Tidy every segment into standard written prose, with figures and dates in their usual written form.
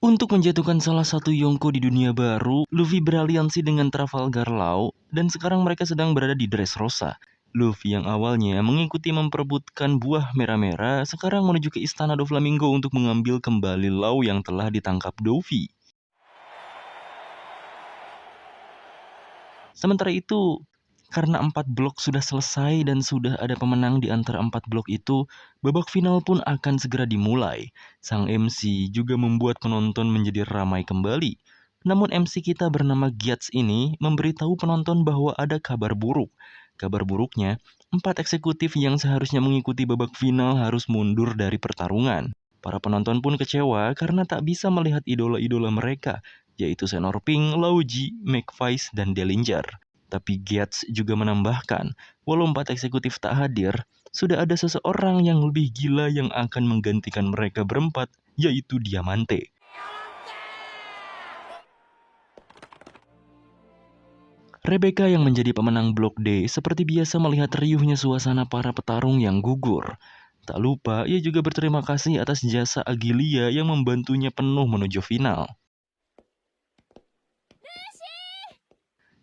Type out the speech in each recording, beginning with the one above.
Untuk menjatuhkan salah satu Yonko di dunia baru, Luffy beraliansi dengan Trafalgar Law dan sekarang mereka sedang berada di Dressrosa. Luffy yang awalnya mengikuti memperebutkan buah merah-merah sekarang menuju ke istana Doflamingo untuk mengambil kembali Law yang telah ditangkap Dovi. Sementara itu, karena 4 blok sudah selesai dan sudah ada pemenang di antara 4 blok itu, babak final pun akan segera dimulai. Sang MC juga membuat penonton menjadi ramai kembali. Namun MC kita bernama Gyats ini memberitahu penonton bahwa ada kabar buruk. Kabar buruknya, 4 eksekutif yang seharusnya mengikuti babak final harus mundur dari pertarungan. Para penonton pun kecewa karena tak bisa melihat idola-idola mereka, yaitu Senor Pink, Lauji, McVice, dan Dellinger. Tapi Gates juga menambahkan, walau 4 eksekutif tak hadir, sudah ada seseorang yang lebih gila yang akan menggantikan mereka berempat, yaitu Diamante. Rebecca yang menjadi pemenang Blok D seperti biasa melihat riuhnya suasana para petarung yang gugur. Tak lupa, ia juga berterima kasih atas jasa Agilia yang membantunya penuh menuju final.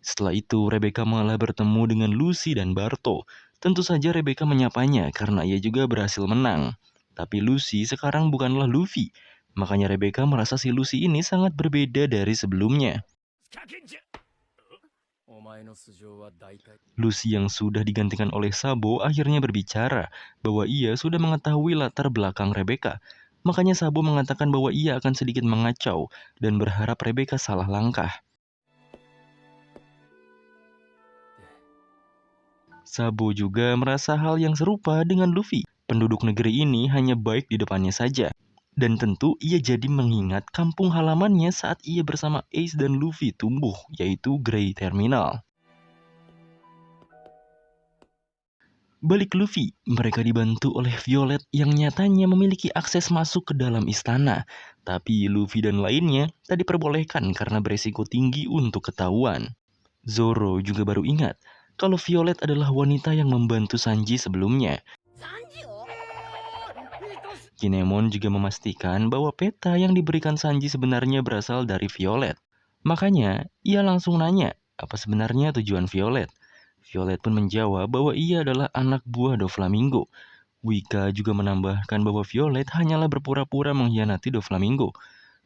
Setelah itu, Rebecca malah bertemu dengan Lucy dan Barto. Tentu saja Rebecca menyapanya karena ia juga berhasil menang. Tapi Lucy sekarang bukanlah Luffy. Makanya Rebecca merasa si Lucy ini sangat berbeda dari sebelumnya. Lucy yang sudah digantikan oleh Sabo akhirnya berbicara bahwa ia sudah mengetahui latar belakang Rebecca. Makanya Sabo mengatakan bahwa ia akan sedikit mengacau dan berharap Rebecca salah langkah. Sabo juga merasa hal yang serupa dengan Luffy. Penduduk negeri ini hanya baik di depannya saja. Dan tentu ia jadi mengingat kampung halamannya saat ia bersama Ace dan Luffy tumbuh, yaitu Grey Terminal. Balik Luffy, mereka dibantu oleh Violet yang nyatanya memiliki akses masuk ke dalam istana. Tapi Luffy dan lainnya tak diperbolehkan karena beresiko tinggi untuk ketahuan. Zoro juga baru ingat kalau Violet adalah wanita yang membantu Sanji sebelumnya. Kinemon juga memastikan bahwa peta yang diberikan Sanji sebenarnya berasal dari Violet. Makanya, ia langsung nanya apa sebenarnya tujuan Violet. Violet pun menjawab bahwa ia adalah anak buah Doflamingo. Wika juga menambahkan bahwa Violet hanyalah berpura-pura mengkhianati Doflamingo.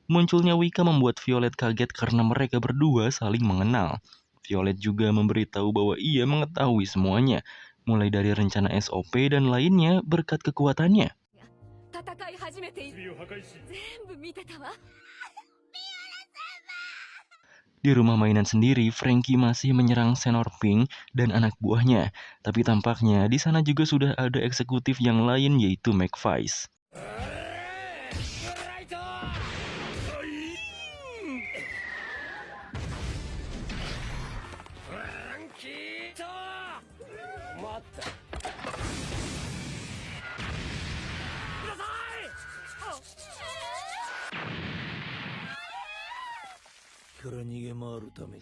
Munculnya Wika membuat Violet kaget karena mereka berdua saling mengenal. Violet juga memberitahu bahwa ia mengetahui semuanya, mulai dari rencana SOP dan lainnya berkat kekuatannya. Di rumah mainan sendiri, Frankie masih menyerang Senor Pink dan anak buahnya. Tapi tampaknya di sana juga sudah ada eksekutif yang lain yaitu McVice.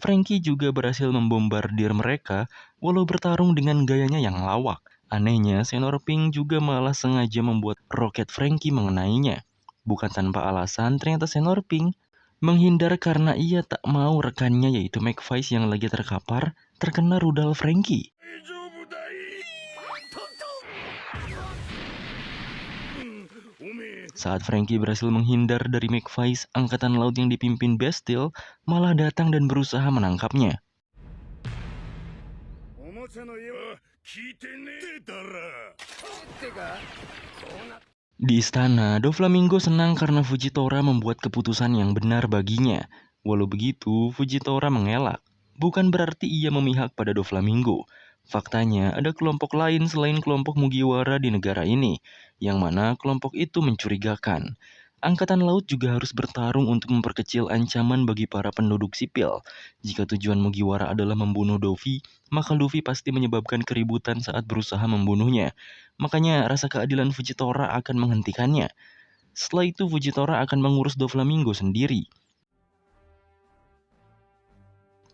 Frankie juga berhasil membombardir mereka walau bertarung dengan gayanya yang lawak. Anehnya, Senor Pink juga malah sengaja membuat roket Frankie mengenainya. Bukan tanpa alasan, ternyata Senor Pink menghindar karena ia tak mau rekannya yaitu McVice yang lagi terkapar terkena rudal Frankie. Saat Frankie berhasil menghindar dari McVice, angkatan laut yang dipimpin Bastille malah datang dan berusaha menangkapnya. Di istana, Doflamingo senang karena Fujitora membuat keputusan yang benar baginya. Walau begitu, Fujitora mengelak. Bukan berarti ia memihak pada Doflamingo. Faktanya, ada kelompok lain selain kelompok Mugiwara di negara ini, yang mana kelompok itu mencurigakan. Angkatan laut juga harus bertarung untuk memperkecil ancaman bagi para penduduk sipil. Jika tujuan Mugiwara adalah membunuh Dovi, maka Luffy pasti menyebabkan keributan saat berusaha membunuhnya. Makanya rasa keadilan Fujitora akan menghentikannya. Setelah itu Fujitora akan mengurus Doflamingo sendiri.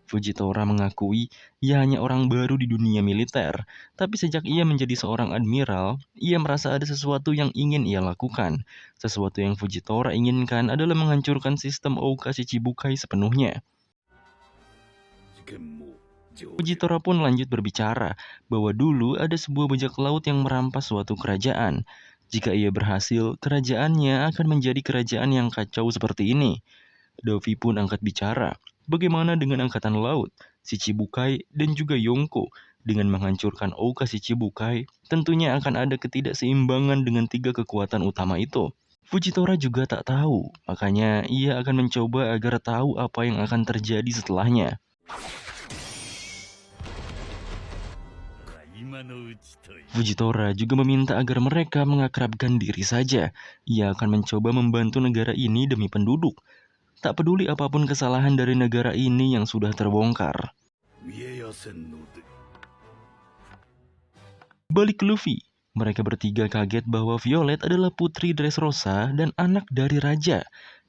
Fujitora mengakui ia hanya orang baru di dunia militer, tapi sejak ia menjadi seorang admiral, ia merasa ada sesuatu yang ingin ia lakukan. Sesuatu yang Fujitora inginkan adalah menghancurkan sistem Ouka Shichibukai sepenuhnya. Fujitora pun lanjut berbicara bahwa dulu ada sebuah bajak laut yang merampas suatu kerajaan. Jika ia berhasil, kerajaannya akan menjadi kerajaan yang kacau seperti ini. Dovi pun angkat bicara. Bagaimana dengan angkatan laut, Shichibukai, dan juga Yonko? Dengan menghancurkan Ouka Shichibukai, tentunya akan ada ketidakseimbangan dengan tiga kekuatan utama itu. Fujitora juga tak tahu, makanya ia akan mencoba agar tahu apa yang akan terjadi setelahnya. Fujitora juga meminta agar mereka mengakrabkan diri saja. Ia akan mencoba membantu negara ini demi penduduk. Tak peduli apapun kesalahan dari negara ini yang sudah terbongkar. Balik ke Luffy, mereka bertiga kaget bahwa Violet adalah putri Dressrosa dan anak dari raja.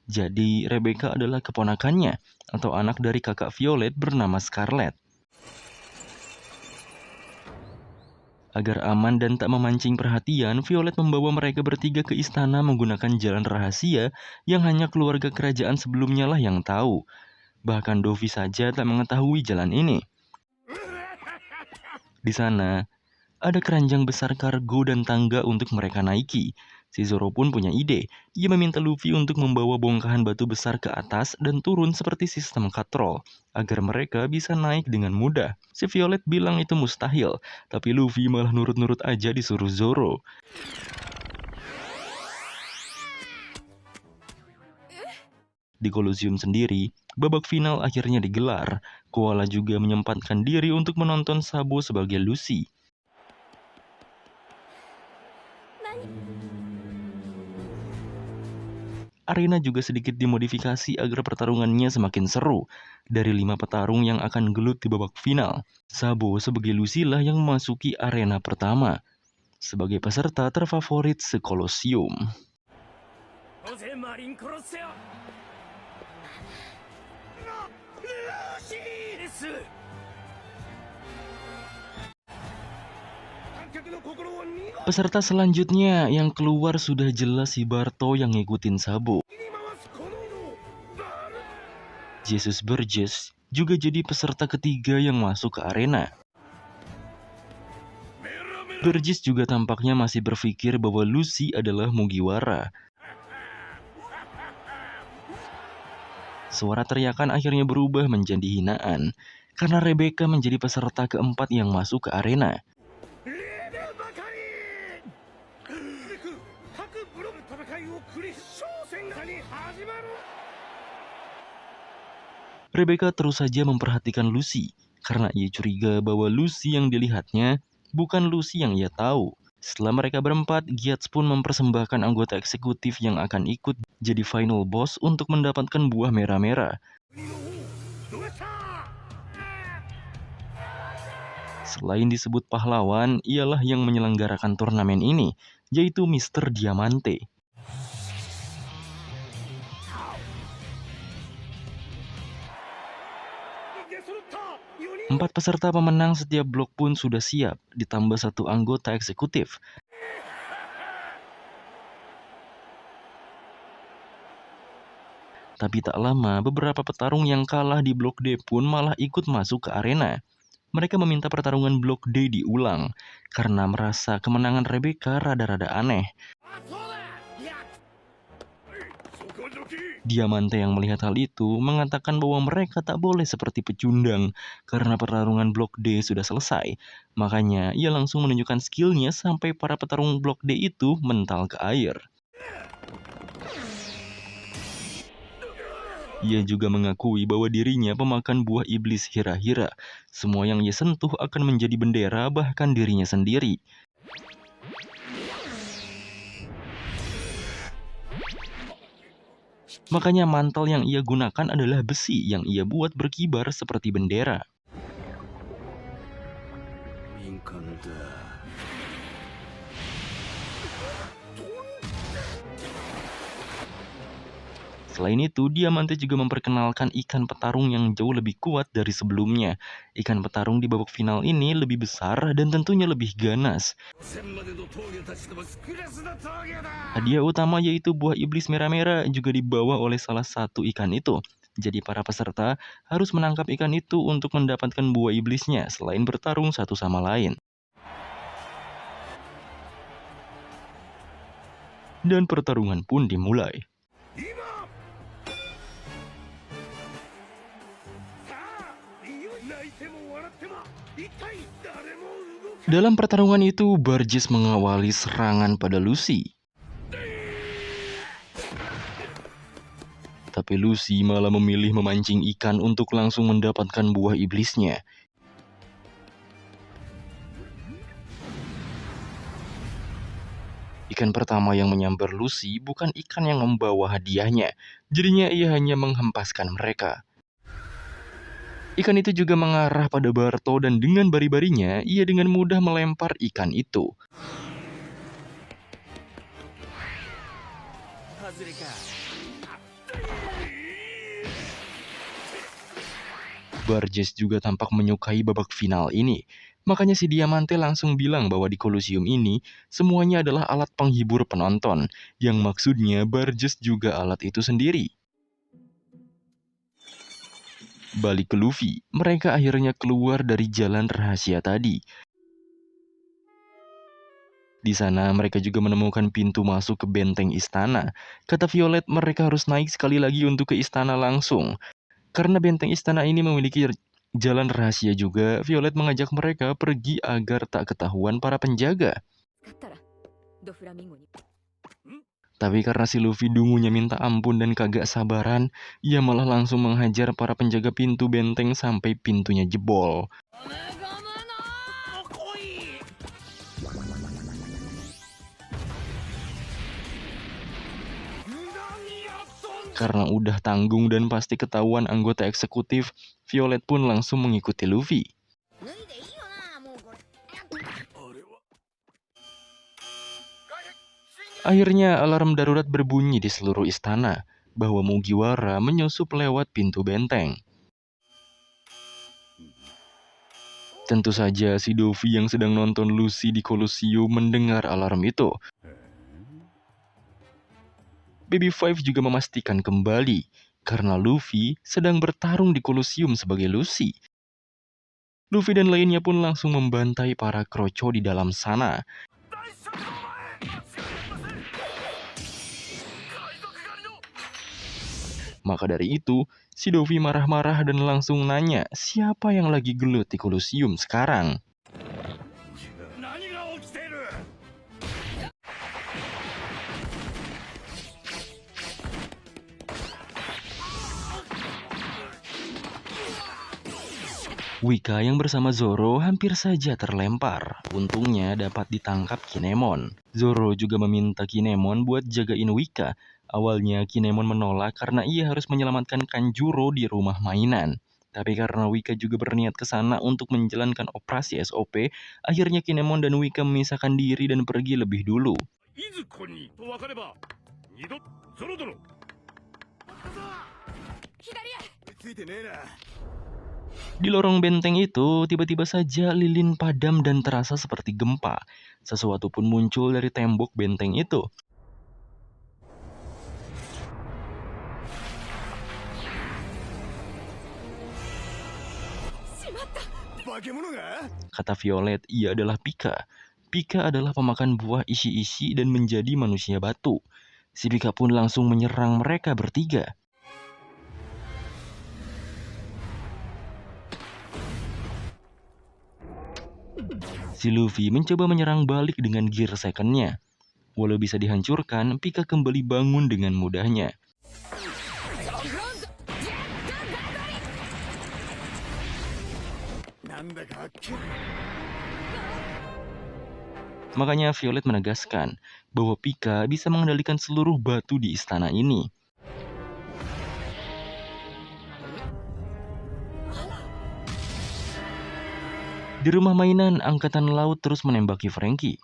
Jadi Rebecca adalah keponakannya, atau anak dari kakak Violet bernama Scarlet. Agar aman dan tak memancing perhatian, Violet membawa mereka bertiga ke istana menggunakan jalan rahasia yang hanya keluarga kerajaan sebelumnya lah yang tahu. Bahkan Dovi saja tak mengetahui jalan ini. Di sana, ada keranjang besar kargo dan tangga untuk mereka naiki. Si Zoro pun punya ide. Ia meminta Luffy untuk membawa bongkahan batu besar ke atas dan turun seperti sistem katrol, agar mereka bisa naik dengan mudah. Si Violet bilang itu mustahil, tapi Luffy malah nurut-nurut aja disuruh Zoro. Di Colosseum sendiri, babak final akhirnya digelar. Koala juga menyempatkan diri untuk menonton Sabo sebagai Lucy. Arena juga sedikit dimodifikasi agar pertarungannya semakin seru. Dari 5 petarung yang akan gelut di babak final, Sabo sebagai Lucy lah yang memasuki arena pertama sebagai peserta terfavorit se-Colosseum. Peserta selanjutnya yang keluar sudah jelas si Barto yang ngikutin Sabo. Jesus Burgess juga jadi peserta ketiga yang masuk ke arena. Burgess juga tampaknya masih berpikir bahwa Lucy adalah Mugiwara. Suara teriakan akhirnya berubah menjadi hinaan, karena Rebecca menjadi peserta keempat yang masuk ke arena. Rebecca terus saja memperhatikan Lucy, karena ia curiga bahwa Lucy yang dilihatnya bukan Lucy yang ia tahu. Setelah mereka berempat, Gyatso pun mempersembahkan anggota eksekutif yang akan ikut jadi final boss untuk mendapatkan buah merah-merah. Selain disebut pahlawan, ialah yang menyelenggarakan turnamen ini, yaitu Mr. Diamante. Empat peserta pemenang setiap blok pun sudah siap, ditambah satu anggota eksekutif. Tapi tak lama, beberapa petarung yang kalah di blok D pun malah ikut masuk ke arena. Mereka meminta pertarungan blok D diulang, karena merasa kemenangan Rebecca rada-rada aneh. Diamante yang melihat hal itu mengatakan bahwa mereka tak boleh seperti pecundang karena pertarungan blok D sudah selesai. Makanya ia langsung menunjukkan skillnya sampai para petarung blok D itu mental ke air. Ia juga mengakui bahwa dirinya pemakan buah iblis Hira-Hira. Semua yang ia sentuh akan menjadi bendera, bahkan dirinya sendiri. Makanya mantel yang ia gunakan adalah besi yang ia buat berkibar seperti bendera. Selain itu, Diamante juga memperkenalkan ikan petarung yang jauh lebih kuat dari sebelumnya. Ikan petarung di babak final ini lebih besar dan tentunya lebih ganas. Hadiah utama yaitu buah iblis merah-merah juga dibawa oleh salah satu ikan itu. Jadi para peserta harus menangkap ikan itu untuk mendapatkan buah iblisnya selain bertarung satu sama lain. Dan pertarungan pun dimulai. Dalam pertarungan itu, Barges mengawali serangan pada Lucy. Tapi Lucy malah memilih memancing ikan untuk langsung mendapatkan buah iblisnya. Ikan pertama yang menyambar Lucy bukan ikan yang membawa hadiahnya. Jadinya ia hanya menghempaskan mereka. Ikan itu juga mengarah pada Barto dan dengan bari-barinya, ia dengan mudah melempar ikan itu. Barges juga tampak menyukai babak final ini. Makanya si Diamante langsung bilang bahwa di Colosseum ini, semuanya adalah alat penghibur penonton. Yang maksudnya Barges juga alat itu sendiri. Balik ke Luffy, mereka akhirnya keluar dari jalan rahasia tadi. Di sana mereka juga menemukan pintu masuk ke benteng istana. Kata Violet mereka harus naik sekali lagi untuk ke istana langsung. Karena benteng istana ini memiliki jalan rahasia juga, Violet mengajak mereka pergi agar tak ketahuan para penjaga. Tapi karena si Luffy dungunya minta ampun dan kagak sabaran, ia malah langsung menghajar para penjaga pintu benteng sampai pintunya jebol. Karena udah tanggung dan pasti ketahuan anggota eksekutif, Violet pun langsung mengikuti Luffy. Akhirnya alarm darurat berbunyi di seluruh istana, bahwa Mugiwara menyusup lewat pintu benteng. Tentu saja si Luffy yang sedang nonton Lucy di Colosseum mendengar alarm itu. Baby Five juga memastikan kembali, karena Luffy sedang bertarung di Colosseum sebagai Lucy. Luffy dan lainnya pun langsung membantai para kroco di dalam sana. Maka dari itu, si Luffy marah-marah dan langsung nanya siapa yang lagi gelut di Colosseum sekarang. Wika yang bersama Zoro hampir saja terlempar. Untungnya dapat ditangkap Kinemon. Zoro juga meminta Kinemon buat jagain Wika. Awalnya Kinemon menolak karena ia harus menyelamatkan Kanjuro di rumah mainan. Tapi karena Wika juga berniat ke sana untuk menjalankan operasi SOP, akhirnya Kinemon dan Wika memisahkan diri dan pergi lebih dulu. Di lorong benteng itu, tiba-tiba saja lilin padam dan terasa seperti gempa. Sesuatu pun muncul dari tembok benteng itu. Kata Violet, ia adalah Pika. Pika adalah pemakan buah isi-isi dan menjadi manusia batu. Si Pika pun langsung menyerang mereka bertiga. Si Luffy mencoba menyerang balik dengan gear second-nya. Walau bisa dihancurkan, Pika kembali bangun dengan mudahnya. Makanya Violet menegaskan bahwa Pika bisa mengendalikan seluruh batu di istana ini. Di rumah mainan, angkatan laut terus menembaki Franky.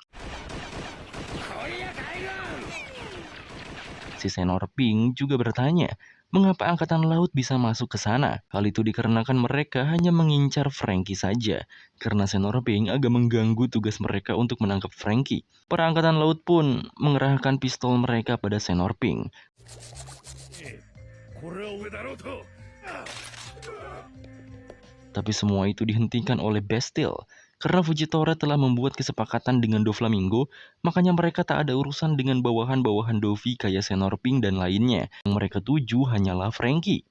Si si Senor Pink juga bertanya, mengapa angkatan laut bisa masuk ke sana? Hal itu dikarenakan mereka hanya mengincar Frankie saja, karena Senor Pink agak mengganggu tugas mereka untuk menangkap Frankie. Para angkatan laut pun mengerahkan pistol mereka pada Senor Pink. Tapi semua itu dihentikan oleh Bastille. Karena Fujitora telah membuat kesepakatan dengan Doflamingo, makanya mereka tak ada urusan dengan bawahan-bawahan Dovi kayak Senor Pink dan lainnya. Yang mereka tuju hanyalah Frankie.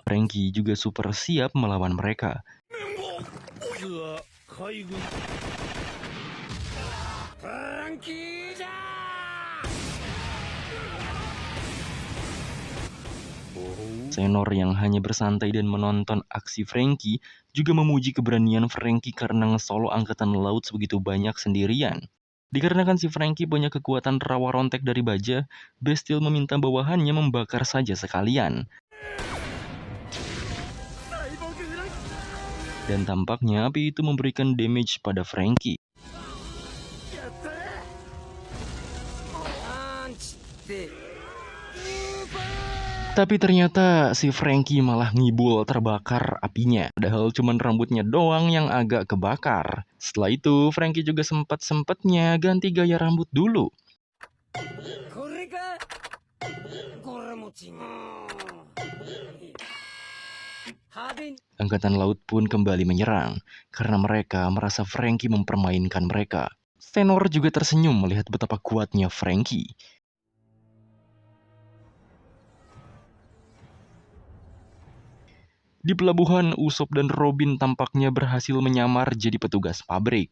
Frankie juga super siap melawan mereka. Senor yang hanya bersantai dan menonton aksi Frankie juga memuji keberanian Frankie karena ngesolo angkatan laut sebegitu banyak sendirian. Dikarenakan si Frankie punya kekuatan rawa rontek dari baja, Bastille meminta bawahannya membakar saja sekalian. Dan tampaknya api itu memberikan damage pada Frankie. Tapi ternyata si Frankie malah ngibul terbakar apinya. Padahal cuma rambutnya doang yang agak kebakar. Setelah itu, Frankie juga sempat-sempatnya ganti gaya rambut dulu. Angkatan laut pun kembali menyerang, karena mereka merasa Frankie mempermainkan mereka. Senor juga tersenyum melihat betapa kuatnya Frankie. Di pelabuhan, Usopp dan Robin tampaknya berhasil menyamar jadi petugas pabrik.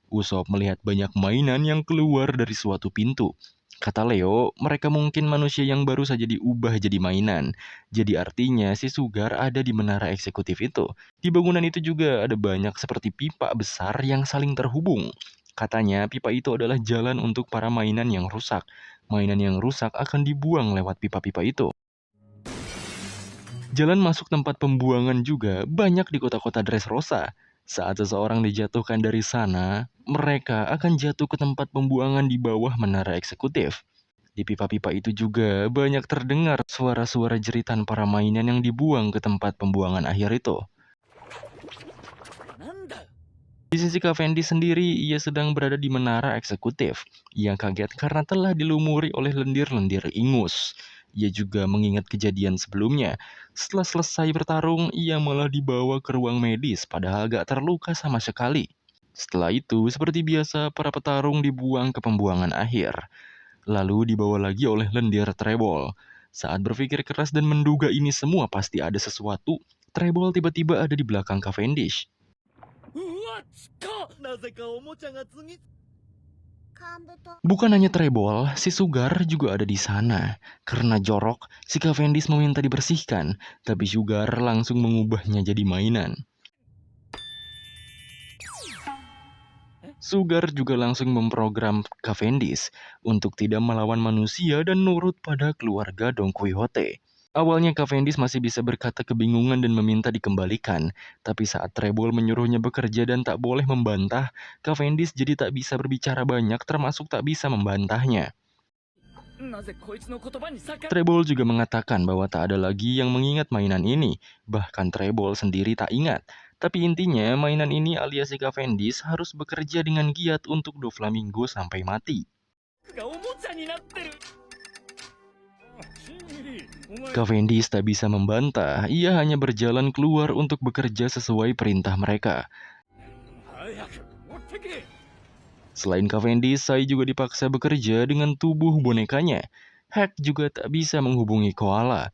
Usopp melihat banyak mainan yang keluar dari suatu pintu. Kata Leo, mereka mungkin manusia yang baru saja diubah jadi mainan. Jadi artinya si Sugar ada di menara eksekutif itu. Di bangunan itu juga ada banyak seperti pipa besar yang saling terhubung. Katanya pipa itu adalah jalan untuk para mainan yang rusak. Mainan yang rusak akan dibuang lewat pipa-pipa itu. Jalan masuk tempat pembuangan juga banyak di kota-kota Dressrosa. Saat seseorang dijatuhkan dari sana, mereka akan jatuh ke tempat pembuangan di bawah menara eksekutif. Di pipa-pipa itu juga banyak terdengar suara-suara jeritan para mainan yang dibuang ke tempat pembuangan akhir itu. Di sisi Cavendish sendiri, ia sedang berada di menara eksekutif. Ia kaget karena telah dilumuri oleh lendir-lendir ingus. Ia juga mengingat kejadian sebelumnya. Setelah selesai bertarung, ia malah dibawa ke ruang medis, padahal gak terluka sama sekali. Setelah itu, seperti biasa, para petarung dibuang ke pembuangan akhir. Lalu dibawa lagi oleh lendir Trebol. Saat berpikir keras dan menduga ini semua pasti ada sesuatu, Trebol tiba-tiba ada di belakang Cavendish. Bukan hanya Trebol, si Sugar juga ada di sana. Karena jorok, si Cavendish meminta dibersihkan, tapi Sugar langsung mengubahnya jadi mainan. Sugar juga langsung memprogram Cavendish untuk tidak melawan manusia dan nurut pada keluarga Don Quixote. Awalnya Cavendish masih bisa berkata kebingungan dan meminta dikembalikan, tapi saat Trebol menyuruhnya bekerja dan tak boleh membantah, Cavendish jadi tak bisa berbicara banyak termasuk tak bisa membantahnya. Trebol juga mengatakan bahwa tak ada lagi yang mengingat mainan ini, bahkan Trebol sendiri tak ingat. Tapi intinya mainan ini alias si Cavendish harus bekerja dengan giat untuk Doflamingo sampai mati. Cavendish tak bisa membantah, ia hanya berjalan keluar untuk bekerja sesuai perintah mereka. Selain Cavendish, Sai juga dipaksa bekerja dengan tubuh bonekanya. Hack juga tak bisa menghubungi Koala.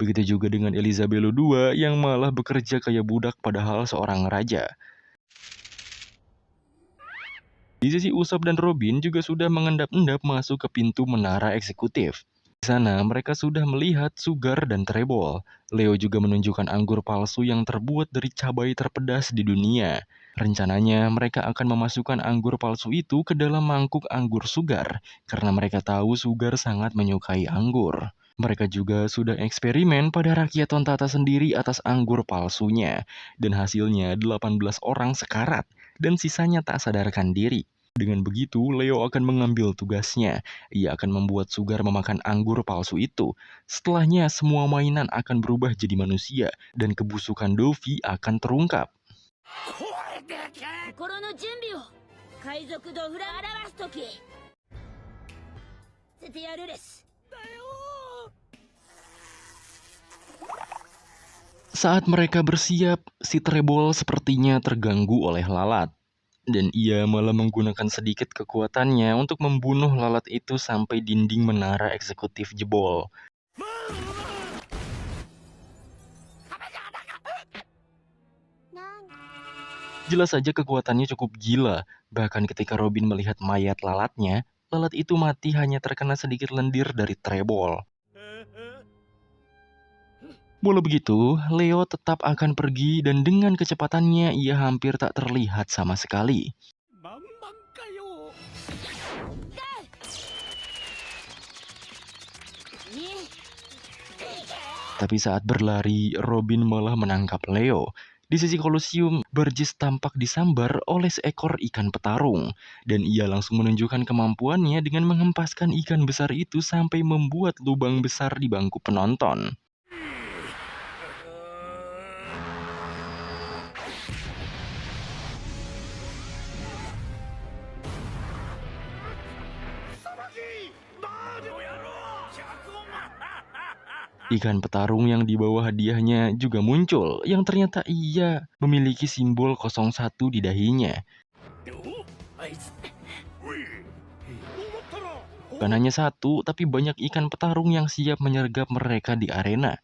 Begitu juga dengan Elizabeth II yang malah bekerja kayak budak padahal seorang raja. Di sisi Usopp dan Robin juga sudah mengendap-endap masuk ke pintu menara eksekutif. Di sana mereka sudah melihat Sugar dan Trebol. Leo juga menunjukkan anggur palsu yang terbuat dari cabai terpedas di dunia. Rencananya mereka akan memasukkan anggur palsu itu ke dalam mangkuk anggur Sugar, karena mereka tahu Sugar sangat menyukai anggur. Mereka juga sudah eksperimen pada rakyat Tontata sendiri atas anggur palsunya, dan hasilnya 18 orang sekarat. dan sisanya tak sadarkan diri. Dengan begitu, Leo akan mengambil tugasnya. Ia akan membuat Sugar memakan anggur palsu itu. Setelahnya, semua mainan akan berubah jadi manusia, dan kebusukan Dovi akan terungkap. 心の準備を海賊ドフラ表すとき捨ててやるです。 Saat mereka bersiap, si Trebol sepertinya terganggu oleh lalat. Dan ia malah menggunakan sedikit kekuatannya untuk membunuh lalat itu sampai dinding menara eksekutif jebol. Jelas saja kekuatannya cukup gila. Bahkan ketika Robin melihat mayat lalatnya, lalat itu mati hanya terkena sedikit lendir dari Trebol. Walau begitu, Leo tetap akan pergi dan dengan kecepatannya ia hampir tak terlihat sama sekali. Tapi saat berlari, Robin malah menangkap Leo. Di sisi Kolosium, Burgess tampak disambar oleh seekor ikan petarung. Dan ia langsung menunjukkan kemampuannya dengan menghempaskan ikan besar itu sampai membuat lubang besar di bangku penonton. Ikan petarung yang dibawa hadiahnya juga muncul, yang ternyata ia memiliki simbol 01 di dahinya. Bukan hanya satu, tapi banyak ikan petarung yang siap menyergap mereka di arena.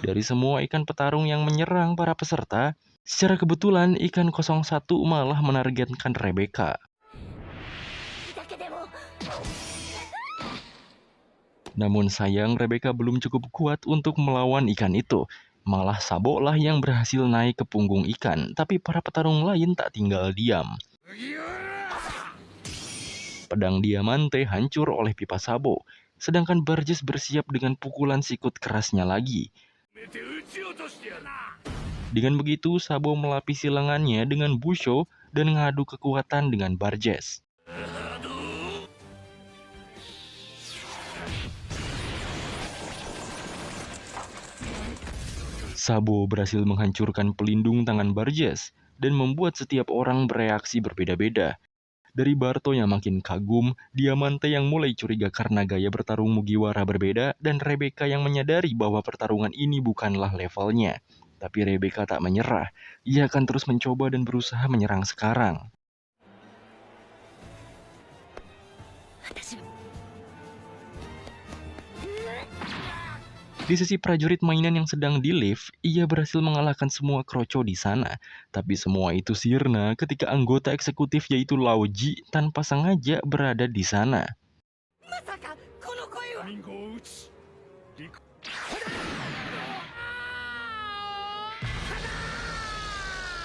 Dari semua ikan petarung yang menyerang para peserta, secara kebetulan ikan 01 malah menargetkan Rebecca. Namun sayang Rebecca belum cukup kuat untuk melawan ikan itu. Malah Sabo lah yang berhasil naik ke punggung ikan, tapi para petarung lain tak tinggal diam. Pedang Diamante hancur oleh pipa Sabo, sedangkan Burgess bersiap dengan pukulan sikut kerasnya lagi. Dengan begitu, Sabo melapisi lengannya dengan Busho dan mengadu kekuatan dengan Burgess. Sabo berhasil menghancurkan pelindung tangan Burgess dan membuat setiap orang bereaksi berbeda-beda. Dari Barto yang makin kagum, Diamante yang mulai curiga karena gaya bertarung Mugiwara berbeda, dan Rebecca yang menyadari bahwa pertarungan ini bukanlah levelnya. Tapi Rebecca tak menyerah, ia akan terus mencoba dan berusaha menyerang sekarang. Di sisi prajurit mainan yang sedang di lift, ia berhasil mengalahkan semua kroco di sana. Tapi semua itu sirna ketika anggota eksekutif yaitu Laoji tanpa sengaja berada di sana.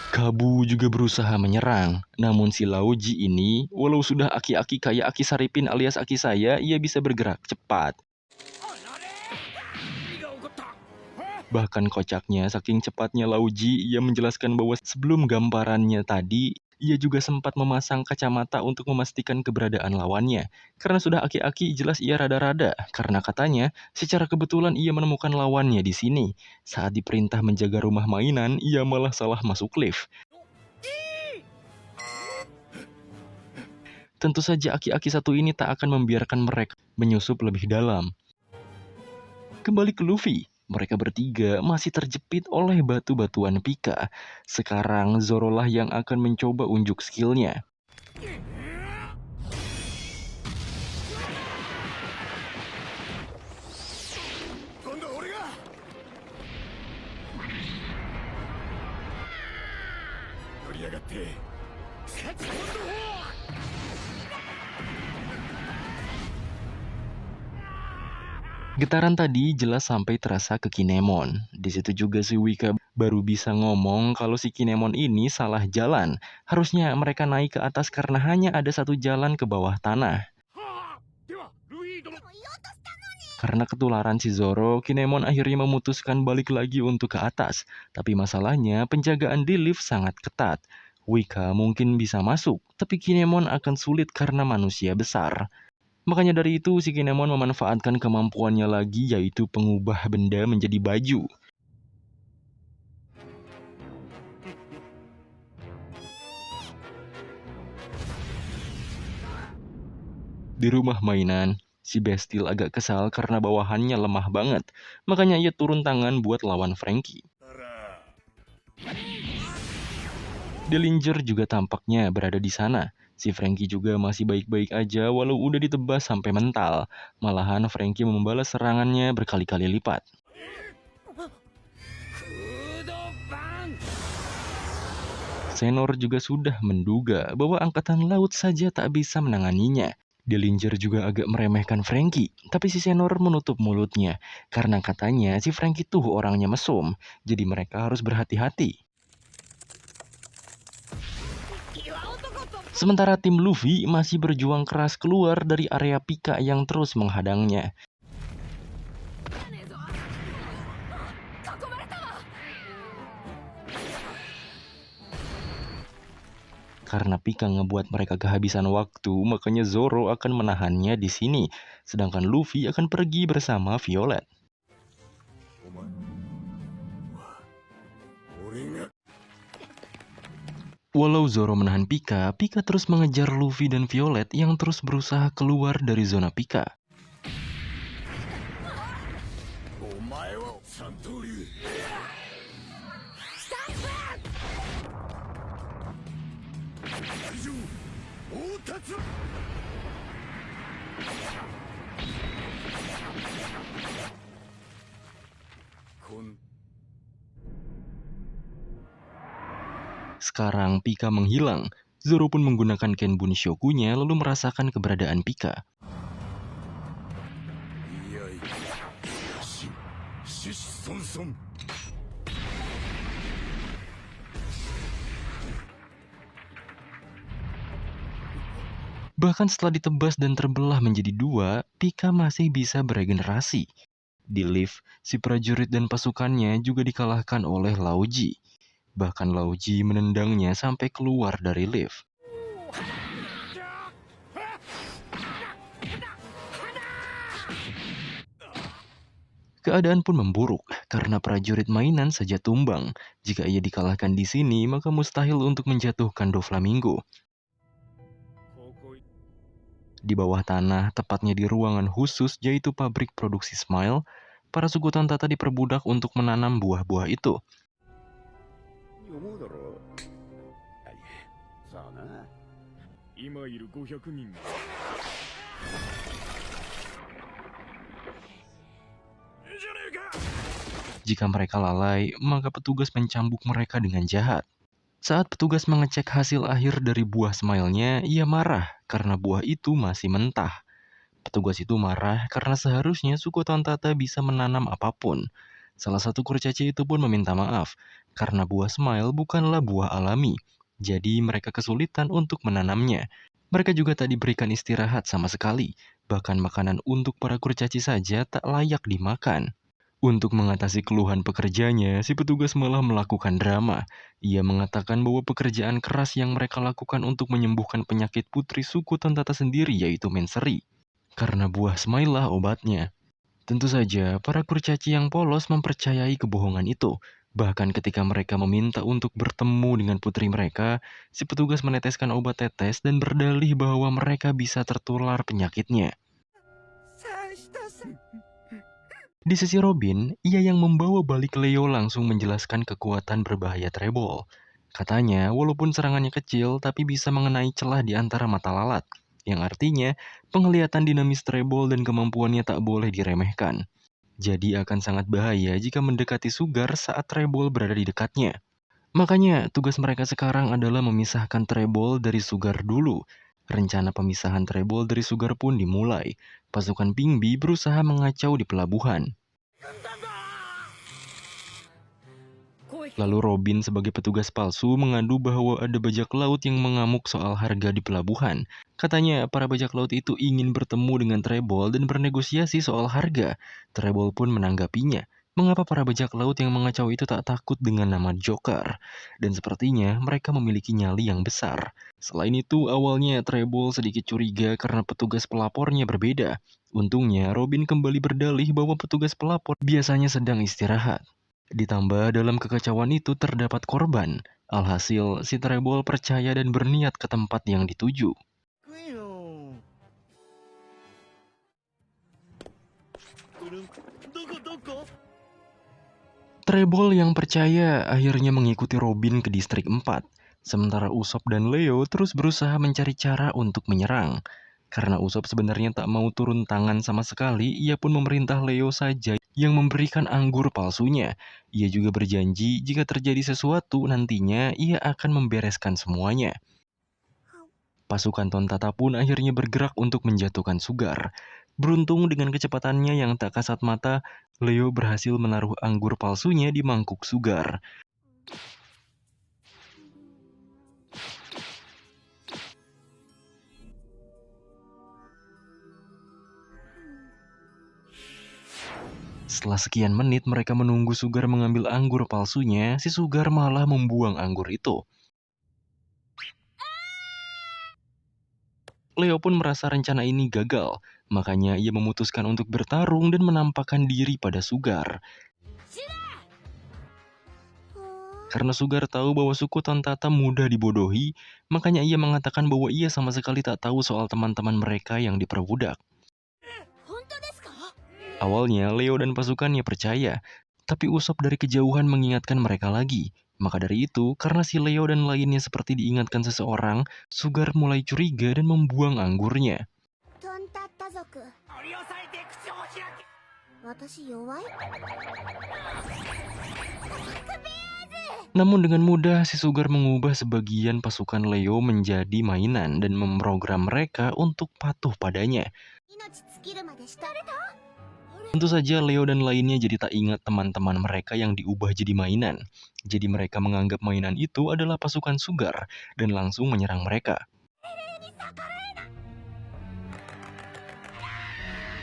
Kabu juga berusaha menyerang, namun si Laoji ini, walau sudah aki-aki kayak Aki Saripin alias Aki saya, ia bisa bergerak cepat. Bahkan kocaknya, saking cepatnya Laoji, ia menjelaskan bahwa sebelum gambarannya tadi, ia juga sempat memasang kacamata untuk memastikan keberadaan lawannya. Karena sudah aki-aki, jelas ia rada-rada. Karena katanya, secara kebetulan ia menemukan lawannya di sini. Saat diperintah menjaga rumah mainan, ia malah salah masuk lift. Tentu saja aki-aki satu ini tak akan membiarkan mereka menyusup lebih dalam. Kembali ke Luffy. Mereka bertiga masih terjepit oleh batu-batuan Pika. Sekarang Zoro lah yang akan mencoba unjuk skillnya. Getaran tadi jelas sampai terasa ke Kinemon. Di situ juga si Wika baru bisa ngomong kalau si Kinemon ini salah jalan. Harusnya mereka naik ke atas karena hanya ada satu jalan ke bawah tanah. Karena ketularan si Zoro, Kinemon akhirnya memutuskan balik lagi untuk ke atas. Tapi masalahnya penjagaan di lift sangat ketat. Wika mungkin bisa masuk, tapi Kinemon akan sulit karena manusia besar. Makanya dari itu si Kinemon memanfaatkan kemampuannya lagi yaitu pengubah benda menjadi baju. Di rumah mainan, si Bestil agak kesal karena bawahannya lemah banget. Makanya ia turun tangan buat lawan Frankie. Dillinger juga tampaknya berada di sana. Si Frankie juga masih baik-baik aja walau udah ditebas sampai mental. Malahan Frankie membalas serangannya berkali-kali lipat. Senor juga sudah menduga bahwa angkatan laut saja tak bisa menanganinya. Dillinger juga agak meremehkan Frankie, tapi si Senor menutup mulutnya karena katanya si Frankie tuh orangnya mesum, jadi mereka harus berhati-hati. Sementara tim Luffy masih berjuang keras keluar dari area Pika yang terus menghadangnya. Karena Pika ngebuat mereka kehabisan waktu, makanya Zoro akan menahannya di sini, sedangkan Luffy akan pergi bersama Violet. Walau Zoro menahan Pika, Pika terus mengejar Luffy dan Violet yang terus berusaha keluar dari zona Pika. Sekarang Pika menghilang. Zoro pun menggunakan Kenbun Shokunya lalu merasakan keberadaan Pika. Bahkan setelah ditebas dan terbelah menjadi dua, Pika masih bisa beregenerasi. Di lift, si prajurit dan pasukannya juga dikalahkan oleh Lauji. Bahkan Lauji menendangnya sampai keluar dari lift. Keadaan pun memburuk karena prajurit mainan saja tumbang. Jika ia dikalahkan di sini, maka mustahil untuk menjatuhkan Doflamingo. Di bawah tanah, tepatnya di ruangan khusus yaitu pabrik produksi Smile, para suku Tantata diperbudak untuk menanam buah-buah itu. Jika mereka lalai, maka petugas mencambuk mereka dengan jahat. Saat petugas mengecek hasil akhir dari buah Smile-nya, ia marah karena buah itu masih mentah. Petugas itu marah karena seharusnya suku Tantata bisa menanam apapun. Salah satu kurcaci itu pun meminta maaf, karena buah Smile bukanlah buah alami, jadi mereka kesulitan untuk menanamnya. Mereka juga tak diberikan istirahat sama sekali, bahkan makanan untuk para kurcaci saja tak layak dimakan. Untuk mengatasi keluhan pekerjanya, si petugas malah melakukan drama. Ia mengatakan bahwa pekerjaan keras yang mereka lakukan untuk menyembuhkan penyakit putri suku Tantata sendiri yaitu menseri. Karena buah Smile lah obatnya. Tentu saja, para kurcaci yang polos mempercayai kebohongan itu. Bahkan ketika mereka meminta untuk bertemu dengan putri mereka, si petugas meneteskan obat tetes dan berdalih bahwa mereka bisa tertular penyakitnya. Di sisi Robin, ia yang membawa balik Leo langsung menjelaskan kekuatan berbahaya Treble. Katanya, walaupun serangannya kecil, tapi bisa mengenai celah di antara mata lalat. Yang artinya, penglihatan dinamis Treble dan kemampuannya tak boleh diremehkan. Jadi akan sangat bahaya jika mendekati Sugar saat Treble berada di dekatnya. Makanya, tugas mereka sekarang adalah memisahkan Treble dari Sugar dulu. Rencana pemisahan Treble dari Sugar pun dimulai. Pasukan Pingbi berusaha mengacau di pelabuhan. Lalu Robin sebagai petugas palsu mengadu bahwa ada bajak laut yang mengamuk soal harga di pelabuhan. Katanya para bajak laut itu ingin bertemu dengan Treble dan bernegosiasi soal harga. Treble pun menanggapinya. Mengapa para bajak laut yang mengacau itu tak takut dengan nama Joker? Dan sepertinya mereka memiliki nyali yang besar. Selain itu, awalnya Treble sedikit curiga karena petugas pelapornya berbeda. Untungnya, Robin kembali berdalih bahwa petugas pelapor biasanya sedang istirahat. Ditambah dalam kekacauan itu terdapat korban. Alhasil, si Treble percaya dan berniat ke tempat yang dituju. Treble yang percaya akhirnya mengikuti Robin ke distrik 4. Sementara Usopp dan Leo terus berusaha mencari cara untuk menyerang. Karena Usopp sebenarnya tak mau turun tangan sama sekali, ia pun memerintah Leo saja yang memberikan anggur palsunya. Ia juga berjanji jika terjadi sesuatu nantinya ia akan membereskan semuanya. Pasukan Tontata pun akhirnya bergerak untuk menjatuhkan Sugar. Beruntung dengan kecepatannya yang tak kasat mata, Leo berhasil menaruh anggur palsunya di mangkuk Sugar. Setelah sekian menit mereka menunggu Sugar mengambil anggur palsunya, si Sugar malah membuang anggur itu. Leo pun merasa rencana ini gagal, makanya ia memutuskan untuk bertarung dan menampakkan diri pada Sugar. Karena Sugar tahu bahwa suku Tontata mudah dibodohi, makanya ia mengatakan bahwa ia sama sekali tak tahu soal teman-teman mereka yang diperbudak. Awalnya Leo dan pasukannya percaya, tapi Usopp dari kejauhan mengingatkan mereka lagi. Maka dari itu, karena si Leo dan lainnya seperti diingatkan seseorang, Sugar mulai curiga dan membuang anggurnya. Namun dengan mudah si Sugar mengubah sebagian pasukan Leo menjadi mainan dan memprogram mereka untuk patuh padanya. Tentu saja Leo dan lainnya jadi tak ingat teman-teman mereka yang diubah jadi mainan. Jadi mereka menganggap mainan itu adalah pasukan Sugar dan langsung menyerang mereka.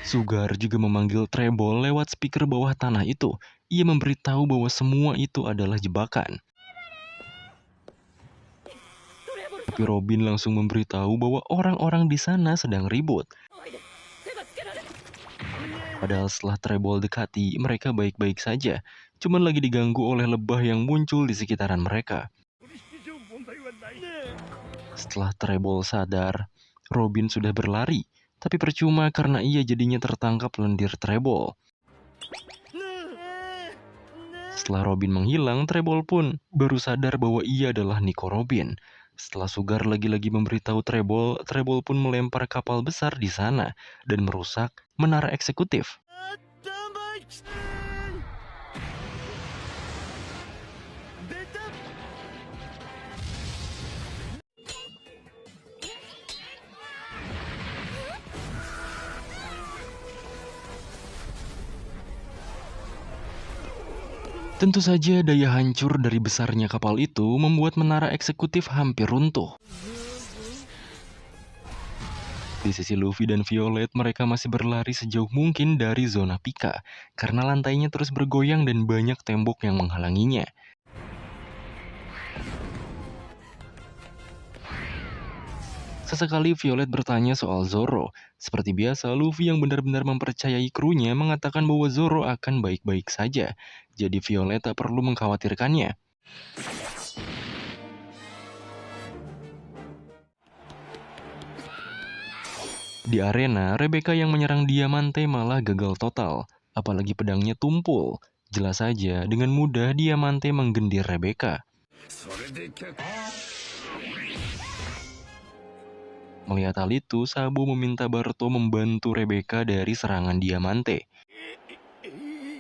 Sugar juga memanggil Treble lewat speaker bawah tanah itu. Ia memberitahu bahwa semua itu adalah jebakan. Tapi Robin langsung memberitahu bahwa orang-orang di sana sedang ribut. Padahal setelah Treble dekati, mereka baik-baik saja. Cuman lagi diganggu oleh lebah yang muncul di sekitaran mereka. Setelah Treble sadar, Robin sudah berlari. Tapi percuma karena ia jadinya tertangkap lendir Treble. Setelah Robin menghilang, Treble pun baru sadar bahwa ia adalah Nico Robin. Setelah Sugar lagi-lagi memberitahu Treble, Treble pun melempar kapal besar di sana dan merusak menara eksekutif. Tentu saja daya hancur dari besarnya kapal itu membuat menara eksekutif hampir runtuh. Di sisi Luffy dan Violet, mereka masih berlari sejauh mungkin dari zona Pika, karena lantainya terus bergoyang dan banyak tembok yang menghalanginya. Sesekali Violet bertanya soal Zoro. Seperti biasa, Luffy yang benar-benar mempercayai krunya mengatakan bahwa Zoro akan baik-baik saja. Jadi Violet tak perlu mengkhawatirkannya. Di arena, Rebecca yang menyerang Diamante malah gagal total. Apalagi pedangnya tumpul. Jelas saja, dengan mudah Diamante menggendir Rebecca. Melihat hal itu, Sabo meminta Barto membantu Rebecca dari serangan Diamante.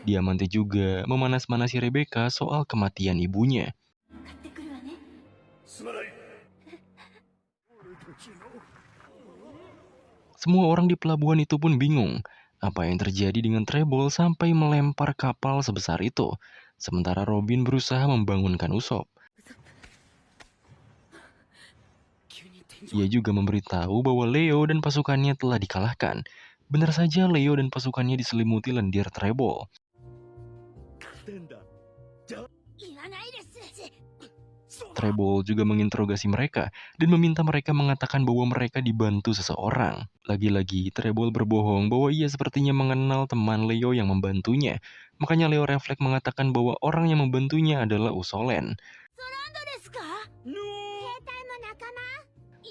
Diamante juga memanas-manasi Rebecca soal kematian ibunya. Semua orang di pelabuhan itu pun bingung. Apa yang terjadi dengan Treble sampai melempar kapal sebesar itu? Sementara Robin berusaha membangunkan Usopp. Ia juga memberitahu bahwa Leo dan pasukannya telah dikalahkan. Benar saja Leo dan pasukannya diselimuti lendir Treble. 言わないです。 Treble juga menginterogasi mereka dan meminta mereka mengatakan bahwa mereka dibantu seseorang. Lagi-lagi, Treble berbohong bahwa ia sepertinya mengenal teman Leo yang membantunya. Makanya Leo refleks mengatakan bahwa orang yang membantunya adalah Usolen. ですか？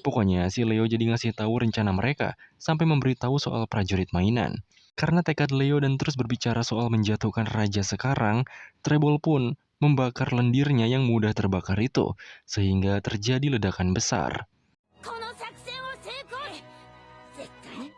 Pokoknya si Leo jadi ngasih tahu rencana mereka sampai memberitahu soal prajurit mainan. Karena tekad Leo dan terus berbicara soal menjatuhkan raja sekarang, Treble pun membakar lendirnya yang mudah terbakar itu, sehingga terjadi ledakan besar. この作戦を成功へ。絶対。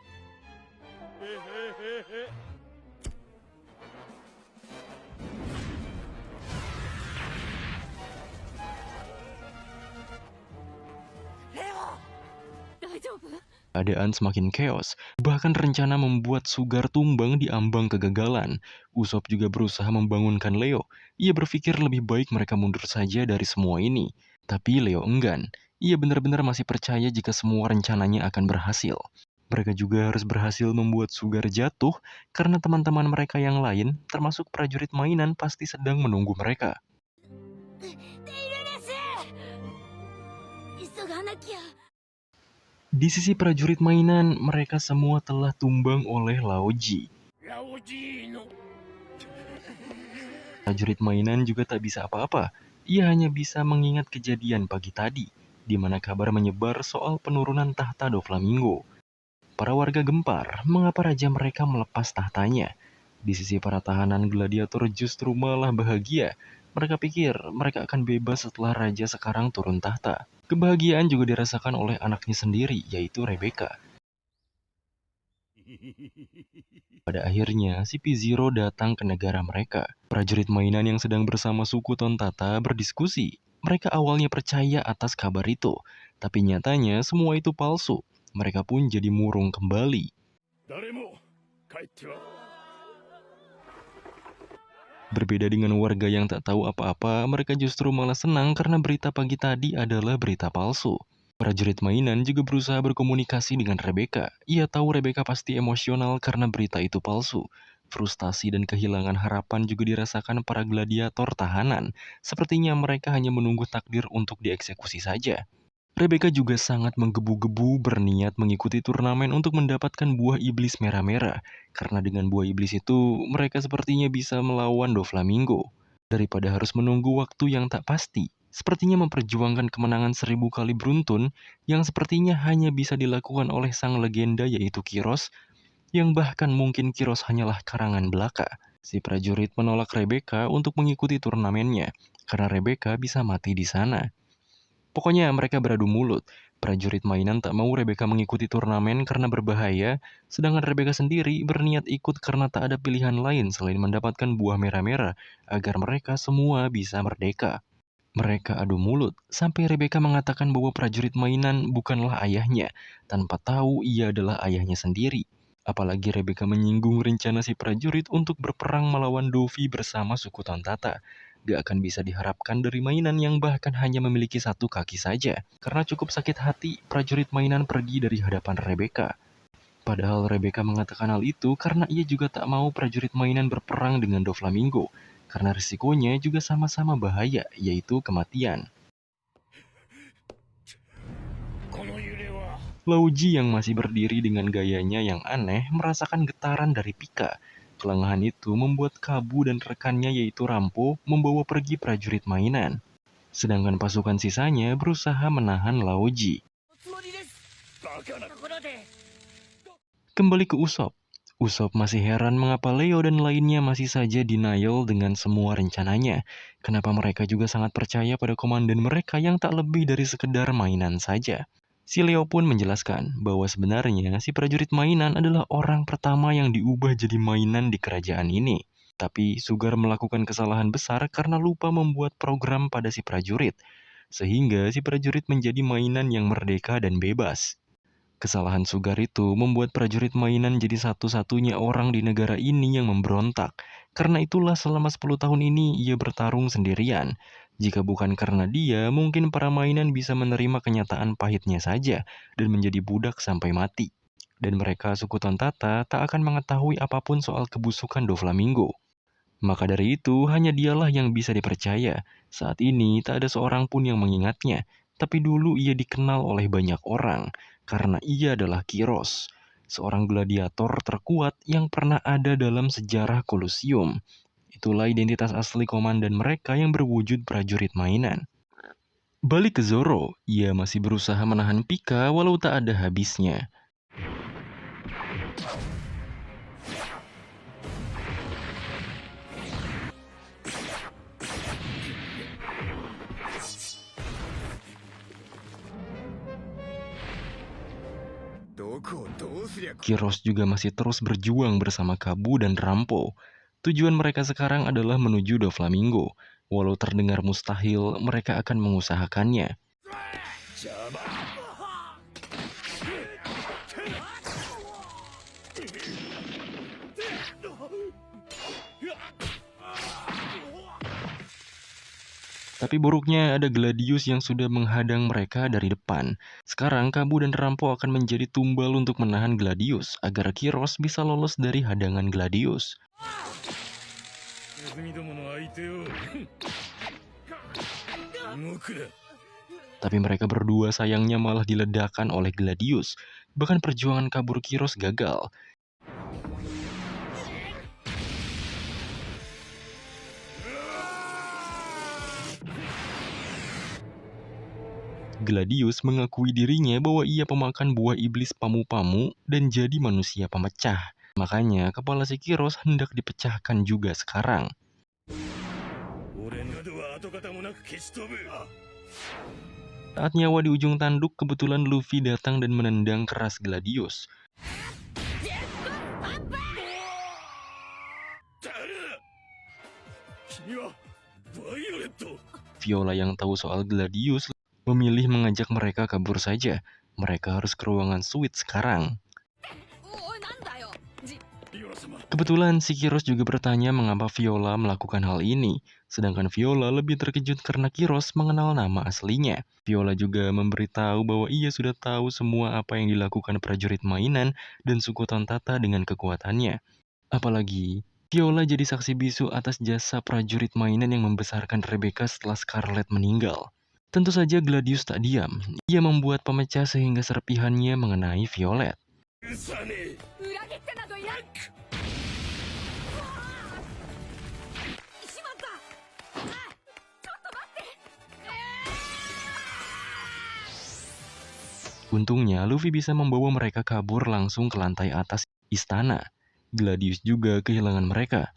大丈夫？ Keadaan semakin chaos, bahkan rencana membuat Sugar tumbang di ambang kegagalan. Usopp juga berusaha membangunkan Leo. Ia berpikir lebih baik mereka mundur saja dari semua ini. Tapi Leo enggan. Ia benar-benar masih percaya jika semua rencananya akan berhasil. Mereka juga harus berhasil membuat Sugar jatuh karena teman-teman mereka yang lain, termasuk prajurit mainan, pasti sedang menunggu mereka. デイルです。急がなきゃ。 Di sisi prajurit mainan, mereka semua telah tumbang oleh Laoji. Prajurit mainan juga tak bisa apa-apa. Ia hanya bisa mengingat kejadian pagi tadi, di mana kabar menyebar soal penurunan tahta Doflamingo. Para warga gempar, mengapa raja mereka melepas tahtanya. Di sisi para tahanan gladiator justru malah bahagia. Mereka pikir mereka akan bebas setelah raja sekarang turun tahta. Kebahagiaan juga dirasakan oleh anaknya sendiri, yaitu Rebecca. Pada akhirnya, si P-Zero datang ke negara mereka. Prajurit mainan yang sedang bersama suku Tontata berdiskusi. Mereka awalnya percaya atas kabar itu, tapi nyatanya semua itu palsu. Mereka pun jadi murung kembali. Berbeda dengan warga yang tak tahu apa-apa, mereka justru malah senang karena berita pagi tadi adalah berita palsu. Prajurit mainan juga berusaha berkomunikasi dengan Rebecca. Ia tahu Rebecca pasti emosional karena berita itu palsu. Frustasi dan kehilangan harapan juga dirasakan para gladiator tahanan. Sepertinya mereka hanya menunggu takdir untuk dieksekusi saja. Rebecca juga sangat menggebu-gebu berniat mengikuti turnamen untuk mendapatkan buah iblis merah-merah. Karena dengan buah iblis itu, mereka sepertinya bisa melawan Doflamingo. Daripada harus menunggu waktu yang tak pasti, sepertinya memperjuangkan kemenangan 1000 kali beruntun yang sepertinya hanya bisa dilakukan oleh sang legenda yaitu Kiros, yang bahkan mungkin Kiros hanyalah karangan belaka. Si prajurit menolak Rebecca untuk mengikuti turnamennya, karena Rebecca bisa mati di sana. Pokoknya mereka beradu mulut. Prajurit mainan tak mau Rebecca mengikuti turnamen karena berbahaya, sedangkan Rebecca sendiri berniat ikut karena tak ada pilihan lain selain mendapatkan buah merah-merah agar mereka semua bisa merdeka. Mereka adu mulut, sampai Rebecca mengatakan bahwa prajurit mainan bukanlah ayahnya, tanpa tahu ia adalah ayahnya sendiri. Apalagi Rebecca menyinggung rencana si prajurit untuk berperang melawan Dovi bersama suku Tontata. Gak akan bisa diharapkan dari mainan yang bahkan hanya memiliki satu kaki saja. Karena cukup sakit hati, prajurit mainan pergi dari hadapan Rebecca. Padahal Rebecca mengatakan hal itu karena ia juga tak mau prajurit mainan berperang dengan Doflamingo. Karena risikonya juga sama-sama bahaya, yaitu kematian. Laoji yang masih berdiri dengan gayanya yang aneh merasakan getaran dari Pika. Kelengahan itu membuat Kabu dan rekannya yaitu Rampo membawa pergi prajurit mainan. Sedangkan pasukan sisanya berusaha menahan Laoji. Kembali ke Usopp. Usopp masih heran mengapa Leo dan lainnya masih saja denial dengan semua rencananya. Kenapa mereka juga sangat percaya pada komandan mereka yang tak lebih dari sekedar mainan saja. Si Leo pun menjelaskan bahwa sebenarnya si prajurit mainan adalah orang pertama yang diubah jadi mainan di kerajaan ini. Tapi Sugar melakukan kesalahan besar karena lupa membuat program pada si prajurit. Sehingga si prajurit menjadi mainan yang merdeka dan bebas. Kesalahan Sugar itu membuat prajurit mainan jadi satu-satunya orang di negara ini yang memberontak. Karena itulah selama 10 tahun ini ia bertarung sendirian. Jika bukan karena dia, mungkin para mainan bisa menerima kenyataan pahitnya saja dan menjadi budak sampai mati. Dan mereka suku Tontata tak akan mengetahui apapun soal kebusukan Doflamingo. Maka dari itu, hanya dialah yang bisa dipercaya. Saat ini, tak ada seorang pun yang mengingatnya. Tapi dulu ia dikenal oleh banyak orang, karena ia adalah Kiros, seorang gladiator terkuat yang pernah ada dalam sejarah Colosseum. Itulah identitas asli komandan mereka yang berwujud prajurit mainan. Balik ke Zoro, ia masih berusaha menahan Pika walau tak ada habisnya. Kiros juga masih terus berjuang bersama Kabu dan Rampo. Tujuan mereka sekarang adalah menuju Doflamingo. Walau terdengar mustahil, mereka akan mengusahakannya. Tapi buruknya ada Gladius yang sudah menghadang mereka dari depan. Sekarang Kabu dan Rampo akan menjadi tumbal untuk menahan Gladius agar Kiros bisa lolos dari hadangan Gladius. Tapi mereka berdua sayangnya malah diledakkan oleh Gladius. Bahkan perjuangan kabur Kiros gagal. Gladius mengakui dirinya bahwa ia pemakan buah iblis Pamu-Pamu dan jadi manusia pemecah. Makanya kepala si Kiros hendak dipecahkan juga sekarang. Saat nyawa di ujung tanduk, kebetulan Luffy datang dan menendang keras Gladius. Viola yang tahu soal Gladius memilih mengajak mereka kabur saja. Mereka harus ke ruangan suite sekarang. Kebetulan si Kiros juga bertanya mengapa Viola melakukan hal ini. Sedangkan Viola lebih terkejut karena Kiros mengenal nama aslinya. Viola juga memberitahu bahwa ia sudah tahu semua apa yang dilakukan prajurit mainan dan suku Tontata dengan kekuatannya. Apalagi, Viola jadi saksi bisu atas jasa prajurit mainan yang membesarkan Rebecca setelah Scarlet meninggal. Tentu saja Gladius tak diam. Ia membuat pemecah sehingga serpihannya mengenai Violet. Untungnya, Luffy bisa membawa mereka kabur langsung ke lantai atas istana. Gladius juga kehilangan mereka.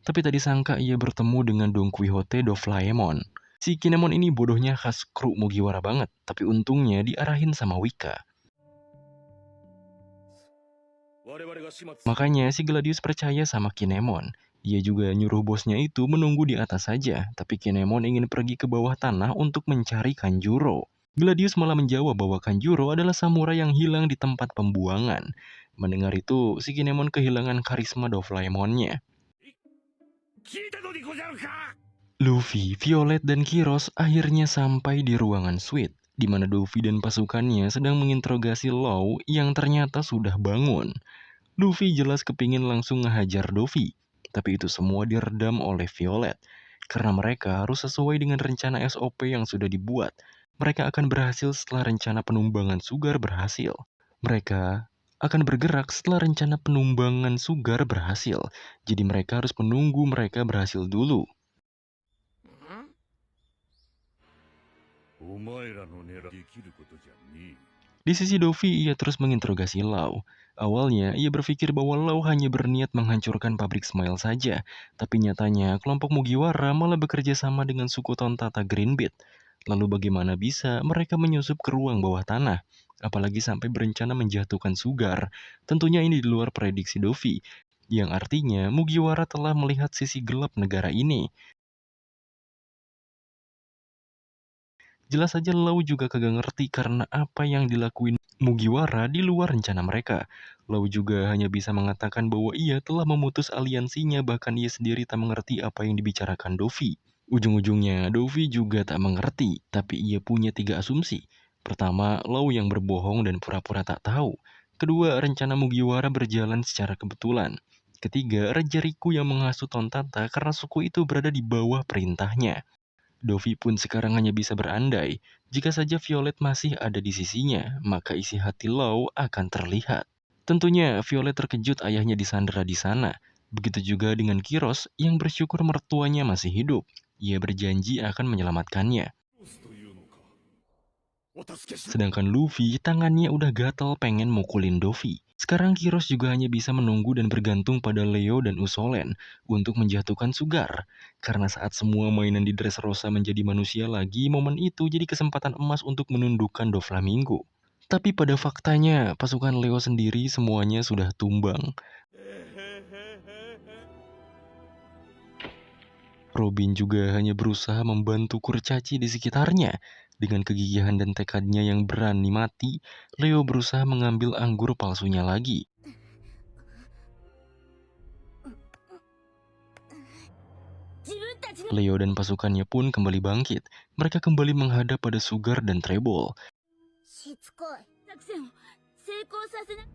Tapi tadi sangka ia bertemu dengan Don Quixote Doflaemon. Si Kinemon ini bodohnya khas kru Mugiwara banget, tapi untungnya diarahin sama Wika. Makanya si Gladius percaya sama Kinemon. Ia juga nyuruh bosnya itu menunggu di atas saja, tapi Kinemon ingin pergi ke bawah tanah untuk mencari Kanjuro. Gladius malah menjawab bahwa Kanjuro adalah samurai yang hilang di tempat pembuangan. Mendengar itu, si Kinemon kehilangan karisma Doflaemonnya. Luffy, Violet, dan Kiros akhirnya sampai di ruangan suite, di mana Luffy dan pasukannya sedang menginterogasi Law yang ternyata sudah bangun. Luffy jelas kepingin langsung ngehajar Luffy, tapi itu semua diredam oleh Violet. Karena mereka harus sesuai dengan rencana SOP yang sudah dibuat. Mereka akan berhasil setelah rencana penumbangan Sugar berhasil. Mereka akan bergerak setelah rencana penumbangan Sugar berhasil. Jadi mereka harus menunggu mereka berhasil dulu. Di sisi Luffy, ia terus menginterogasi Law. Awalnya, ia berpikir bahwa Law hanya berniat menghancurkan pabrik Smile saja. Tapi nyatanya, kelompok Mugiwara malah bekerja sama dengan suku Tontata Greenbeat. Lalu bagaimana bisa mereka menyusup ke ruang bawah tanah? Apalagi sampai berencana menjatuhkan Sugar. Tentunya ini di luar prediksi Luffy. Yang artinya, Mugiwara telah melihat sisi gelap negara ini. Jelas saja Lau juga kagak ngerti karena apa yang dilakuin Mugiwara di luar rencana mereka. Lau juga hanya bisa mengatakan bahwa ia telah memutus aliansinya, bahkan ia sendiri tak mengerti apa yang dibicarakan Dovi. Ujung-ujungnya, Dovi juga tak mengerti, tapi ia punya 3 asumsi. Pertama, Lau yang berbohong dan pura-pura tak tahu. Kedua, rencana Mugiwara berjalan secara kebetulan. Ketiga, Raja Riku yang menghasut Tontata karena suku itu berada di bawah perintahnya. Dovi pun sekarang hanya bisa berandai, jika saja Violet masih ada di sisinya, maka isi hati Lau akan terlihat. Tentunya Violet terkejut ayahnya disandera di sana. Begitu juga dengan Kiros yang bersyukur mertuanya masih hidup. Ia berjanji akan menyelamatkannya. Sedangkan Luffy, tangannya udah gatal pengen mukulin Dovi. Sekarang Kiros juga hanya bisa menunggu dan bergantung pada Leo dan Usolen untuk menjatuhkan Sugar. Karena saat semua mainan di Dressrosa menjadi manusia lagi, momen itu jadi kesempatan emas untuk menundukkan Doflamingo. Tapi pada faktanya, pasukan Leo sendiri semuanya sudah tumbang. Robin juga hanya berusaha membantu kurcaci di sekitarnya. Dengan kegigihan dan tekadnya yang berani mati, Leo berusaha mengambil anggur palsunya lagi. Leo dan pasukannya pun kembali bangkit. Mereka kembali menghadap pada Sugar dan Treble. しつこい作戦を成功させな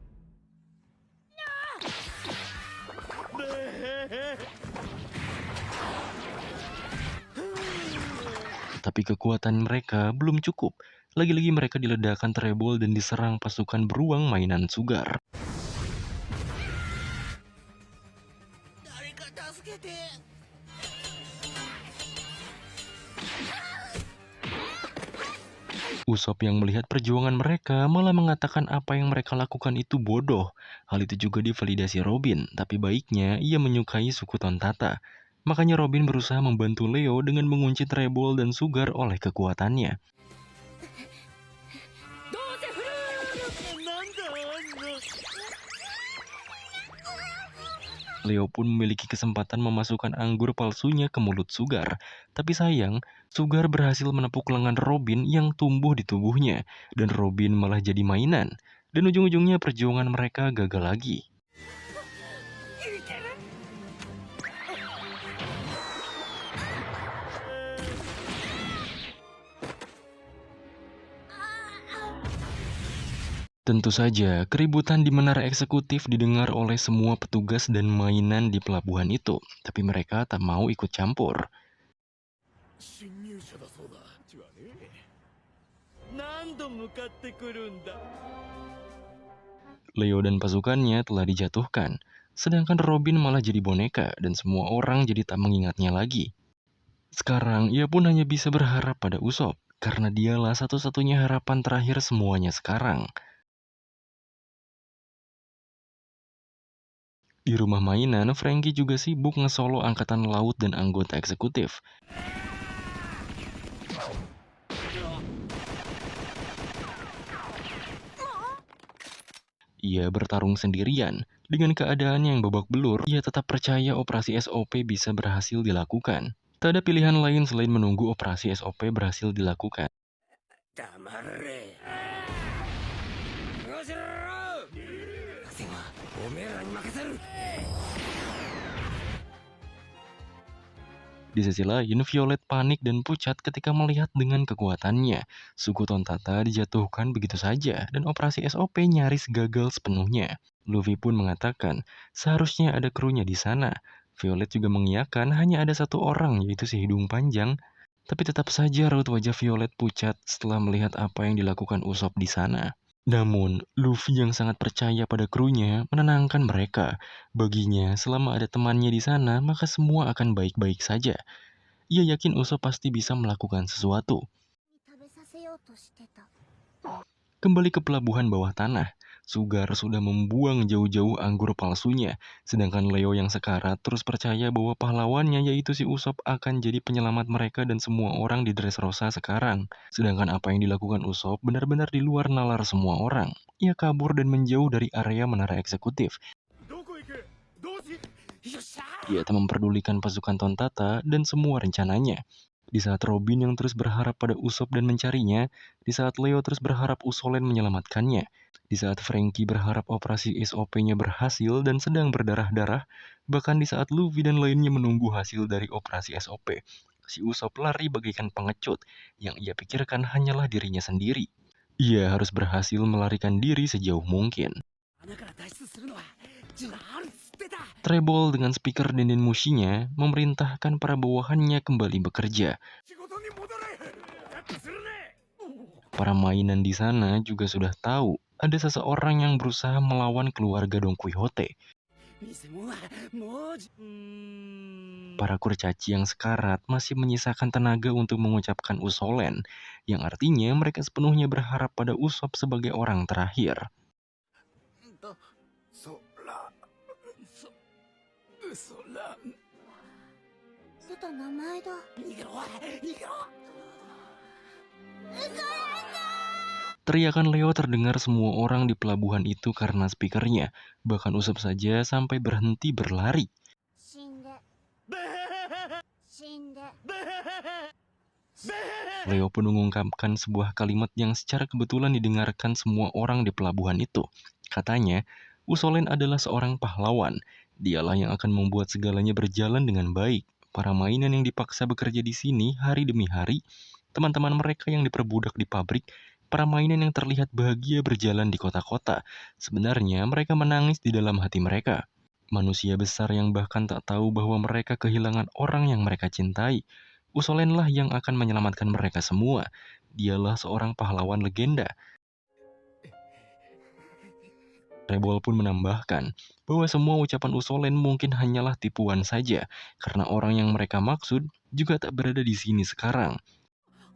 Tapi kekuatan mereka belum cukup. Lagi-lagi mereka diledakkan Treble dan diserang pasukan beruang mainan Sugar. 誰か助けて Usop yang melihat perjuangan mereka malah mengatakan apa yang mereka lakukan itu bodoh. Hal itu juga divalidasi Robin, tapi baiknya ia menyukai suku Tontata. Makanya Robin berusaha membantu Leo dengan mengunci Treble dan Sugar oleh kekuatannya. どうせフルー なんだあんな Leo pun memiliki kesempatan memasukkan anggur palsunya ke mulut Sugar. Tapi sayang, Sugar berhasil menepuk lengan Robin yang tumbuh di tubuhnya. Dan Robin malah jadi mainan. Dan ujung-ujungnya perjuangan mereka gagal lagi. Tentu saja, keributan di menara eksekutif didengar oleh semua petugas dan mainan di pelabuhan itu. Tapi mereka tak mau ikut campur. 侵入者だそうだちはね何度向かってくるんだ Leo dan pasukannya telah dijatuhkan. Sedangkan Robin malah jadi boneka dan semua orang jadi tak mengingatnya lagi. Sekarang ia pun hanya bisa berharap pada Usop. Karena dialah satu-satunya harapan terakhir semuanya sekarang. Di rumah mainan, Frankie juga sibuk ngesolo angkatan laut dan anggota eksekutif. Ia bertarung sendirian. Dengan keadaan yang babak belur, ia tetap percaya operasi SOP bisa berhasil dilakukan. Tak ada pilihan lain selain menunggu operasi SOP berhasil dilakukan. 黙れよしろ作戦はおめえらに任せる Di sisi lain, Violet panik dan pucat ketika melihat dengan kekuatannya. Suku Tontata dijatuhkan begitu saja, dan operasi SOP nyaris gagal sepenuhnya. Luffy pun mengatakan, seharusnya ada krunya di sana. Violet juga mengiyakan hanya ada satu orang, yaitu si hidung panjang. Tapi tetap saja raut wajah Violet pucat setelah melihat apa yang dilakukan Usopp di sana. Namun, Luffy yang sangat percaya pada krunya menenangkan mereka. Baginya, selama ada temannya di sana, maka semua akan baik-baik saja. Ia yakin Usopp pasti bisa melakukan sesuatu. 食べさせようとしてた Kembali ke pelabuhan bawah tanah, Sugar sudah membuang jauh-jauh anggur palsunya. Sedangkan Leo yang sekarat terus percaya bahwa pahlawannya yaitu si Usopp akan jadi penyelamat mereka dan semua orang di Dressrosa sekarang. Sedangkan apa yang dilakukan Usopp benar-benar di luar nalar semua orang. Ia kabur dan menjauh dari area menara eksekutif. どこ行くどうしよっしゃ Ia tak memperdulikan pasukan Tontata dan semua rencananya. Di saat Robin yang terus berharap pada Usopp dan mencarinya, di saat Leo terus berharap Usolen menyelamatkannya, di saat Franky berharap operasi SOP-nya berhasil dan sedang berdarah-darah, bahkan di saat Luffy dan lainnya menunggu hasil dari operasi SOP, si Usopp lari bagaikan pengecut, yang ia pikirkan hanyalah dirinya sendiri. Ia harus berhasil melarikan diri sejauh mungkin. 穴から脱出するのはジュラあるっつってた。 Treble dengan speaker Denden Mushinya memerintahkan para bawahannya kembali bekerja. 仕事に戻れ。カットするね。 Para mainan di sana juga sudah tahu ada seseorang yang berusaha melawan keluarga Don Quixote. 偽物はもうPara kurcaci yang sekarat masih menyisakan tenaga untuk mengucapkan Usolen, yang artinya mereka sepenuhnya berharap pada Usopp sebagai orang terakhir. そらそら出た名前だ。逃げろ逃げろ。 Teriakan Leo terdengar semua orang di pelabuhan itu karena speakernya, bahkan Usopp saja sampai berhenti berlari. 死んで死んで Leo pun mengungkapkan sebuah kalimat yang secara kebetulan didengarkan semua orang di pelabuhan itu. Katanya, Usolen adalah seorang pahlawan. Dialah yang akan membuat segalanya berjalan dengan baik. Para mainan yang dipaksa bekerja di sini hari demi hari, teman-teman mereka yang diperbudak di pabrik, para mainan yang terlihat bahagia berjalan di kota-kota. Sebenarnya mereka menangis di dalam hati mereka. Manusia besar yang bahkan tak tahu bahwa mereka kehilangan orang yang mereka cintai. Usolenlah yang akan menyelamatkan mereka semua. Dialah seorang pahlawan legenda. Treble pun menambahkan bahwa semua ucapan Usolen mungkin hanyalah tipuan saja, karena orang yang mereka maksud juga tak berada di sini sekarang.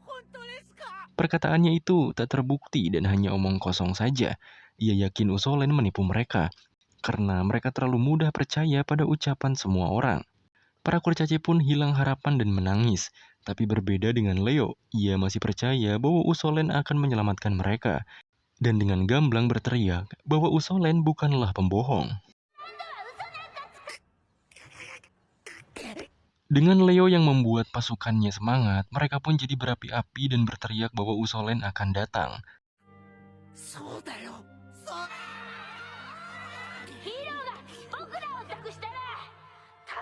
本当ですか。 Perkataannya itu tak terbukti dan hanya omong kosong saja. Ia yakin Usolen menipu mereka, karena mereka terlalu mudah percaya pada ucapan semua orang. Para kurcaci pun hilang harapan dan menangis. Tapi berbeda dengan Leo, ia masih percaya bahwa Usolen akan menyelamatkan mereka. Dan dengan gamblang berteriak bahwa Usolen bukanlah pembohong. Dengan Leo yang membuat pasukannya semangat, mereka pun jadi berapi-api dan berteriak bahwa Usolen akan datang. そうだよ。そう。ヒーローが僕らを託したら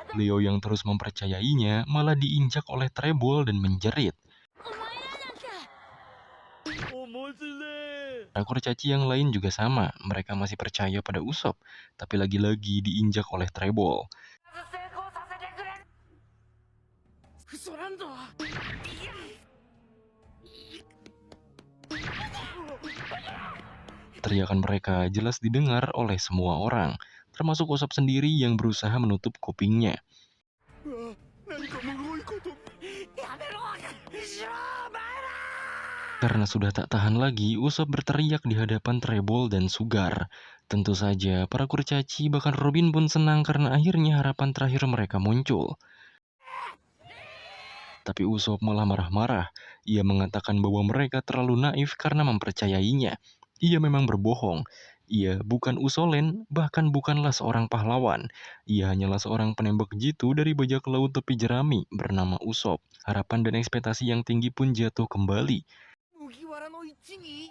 ただ Leo yang terus mempercayainya malah diinjak oleh Treble dan menjerit. お前らなんか 面白い。 Para kurcaci yang lain juga sama, mereka masih percaya pada Usopp, tapi lagi-lagi diinjak oleh Treble. 成功させてくれ。嘘なんだ。 Teriakan mereka jelas didengar oleh semua orang, termasuk Usopp sendiri yang berusaha menutup kupingnya. 何かむごいこと。やめろ。しろお前ら。 Karena sudah tak tahan lagi, Usopp berteriak di hadapan Treble dan Sugar. Tentu saja, para kurcaci bahkan Robin pun senang karena akhirnya harapan terakhir mereka muncul. Tapi Usopp malah marah-marah. Ia mengatakan bahwa mereka terlalu naif karena mempercayainya. Ia memang berbohong. Ia bukan Usolen, bahkan bukanlah seorang pahlawan. Ia hanyalah seorang penembak jitu dari bajak laut tepi jerami bernama Usopp. Harapan dan ekspektasi yang tinggi pun jatuh kembali. 麦わらの一味。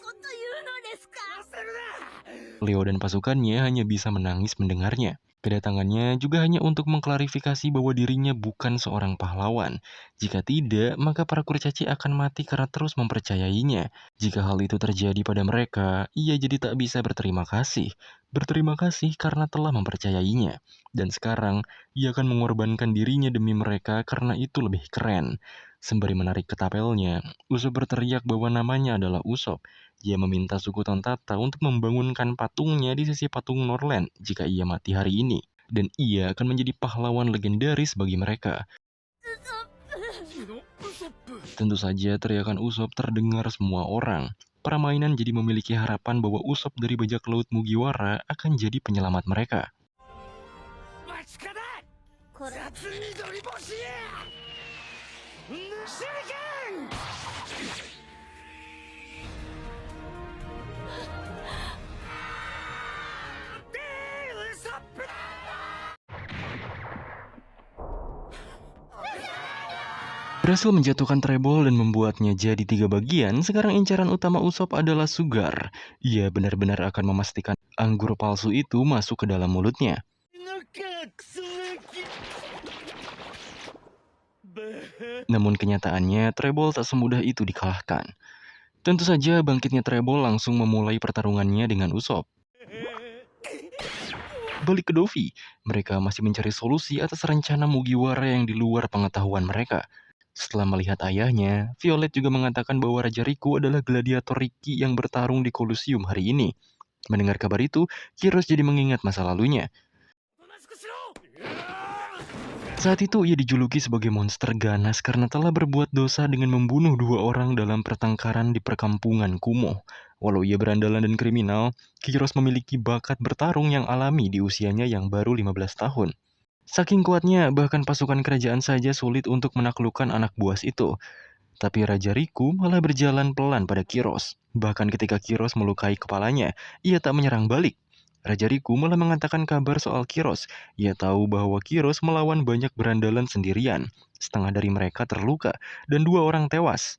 こと言うのですか。 焦るな。 Leo dan pasukannya hanya bisa menangis mendengarnya. Kedatangannya juga hanya untuk mengklarifikasi bahwa dirinya bukan seorang pahlawan. Jika tidak, maka para kurcaci akan mati karena terus mempercayainya. Jika hal itu terjadi pada mereka, ia jadi tak bisa berterima kasih. Berterima kasih karena telah mempercayainya. Dan sekarang, ia akan mengorbankan dirinya demi mereka karena itu lebih keren. Sembari menarik ketapelnya, Usopp berteriak bahwa namanya adalah Usopp. Dia meminta suku Tontata untuk membangunkan patungnya di sisi patung Norland jika ia mati hari ini. Dan ia akan menjadi pahlawan legendaris bagi mereka. ウソップ。 Tentu saja teriakan Usopp terdengar semua orang. Para mainan jadi memiliki harapan bahwa Usopp dari bajak laut Mugiwara akan jadi penyelamat mereka. 待ちかだ。これ雑緑星へ。手裏剣。 ウソップ。Berhasil menjatuhkan Treble dan membuatnya jadi 3 bagian, sekarang incaran utama Usopp adalah Sugar. Ia benar-benar akan memastikan anggur palsu itu masuk ke dalam mulutnya. Namun kenyataannya, Treble tak semudah itu dikalahkan. Tentu saja bangkitnya Treble langsung memulai pertarungannya dengan Usopp. Balik ke Dovi, mereka masih mencari solusi atas rencana Mugiwara yang di luar pengetahuan mereka. Setelah melihat ayahnya, Violet juga mengatakan bahwa Raja Riku adalah gladiator Riki yang bertarung di Colosseum hari ini. Mendengar kabar itu, Kiros jadi mengingat masa lalunya. Saat itu ia dijuluki sebagai monster ganas karena telah berbuat dosa dengan membunuh 2 orang dalam pertengkaran di perkampungan Kumo. Walau ia berandalan dan kriminal, Kiros memiliki bakat bertarung yang alami di usianya yang baru 15 tahun. Saking kuatnya, bahkan pasukan kerajaan saja sulit untuk menaklukkan anak buas itu. Tapi Raja Riku malah berjalan pelan pada Kiros. Bahkan ketika Kiros melukai kepalanya, ia tak menyerang balik. Raja Riku malah mengatakan kabar soal Kiros. Ia tahu bahwa Kiros melawan banyak berandalan sendirian. Setengah dari mereka terluka, dan 2 orang tewas.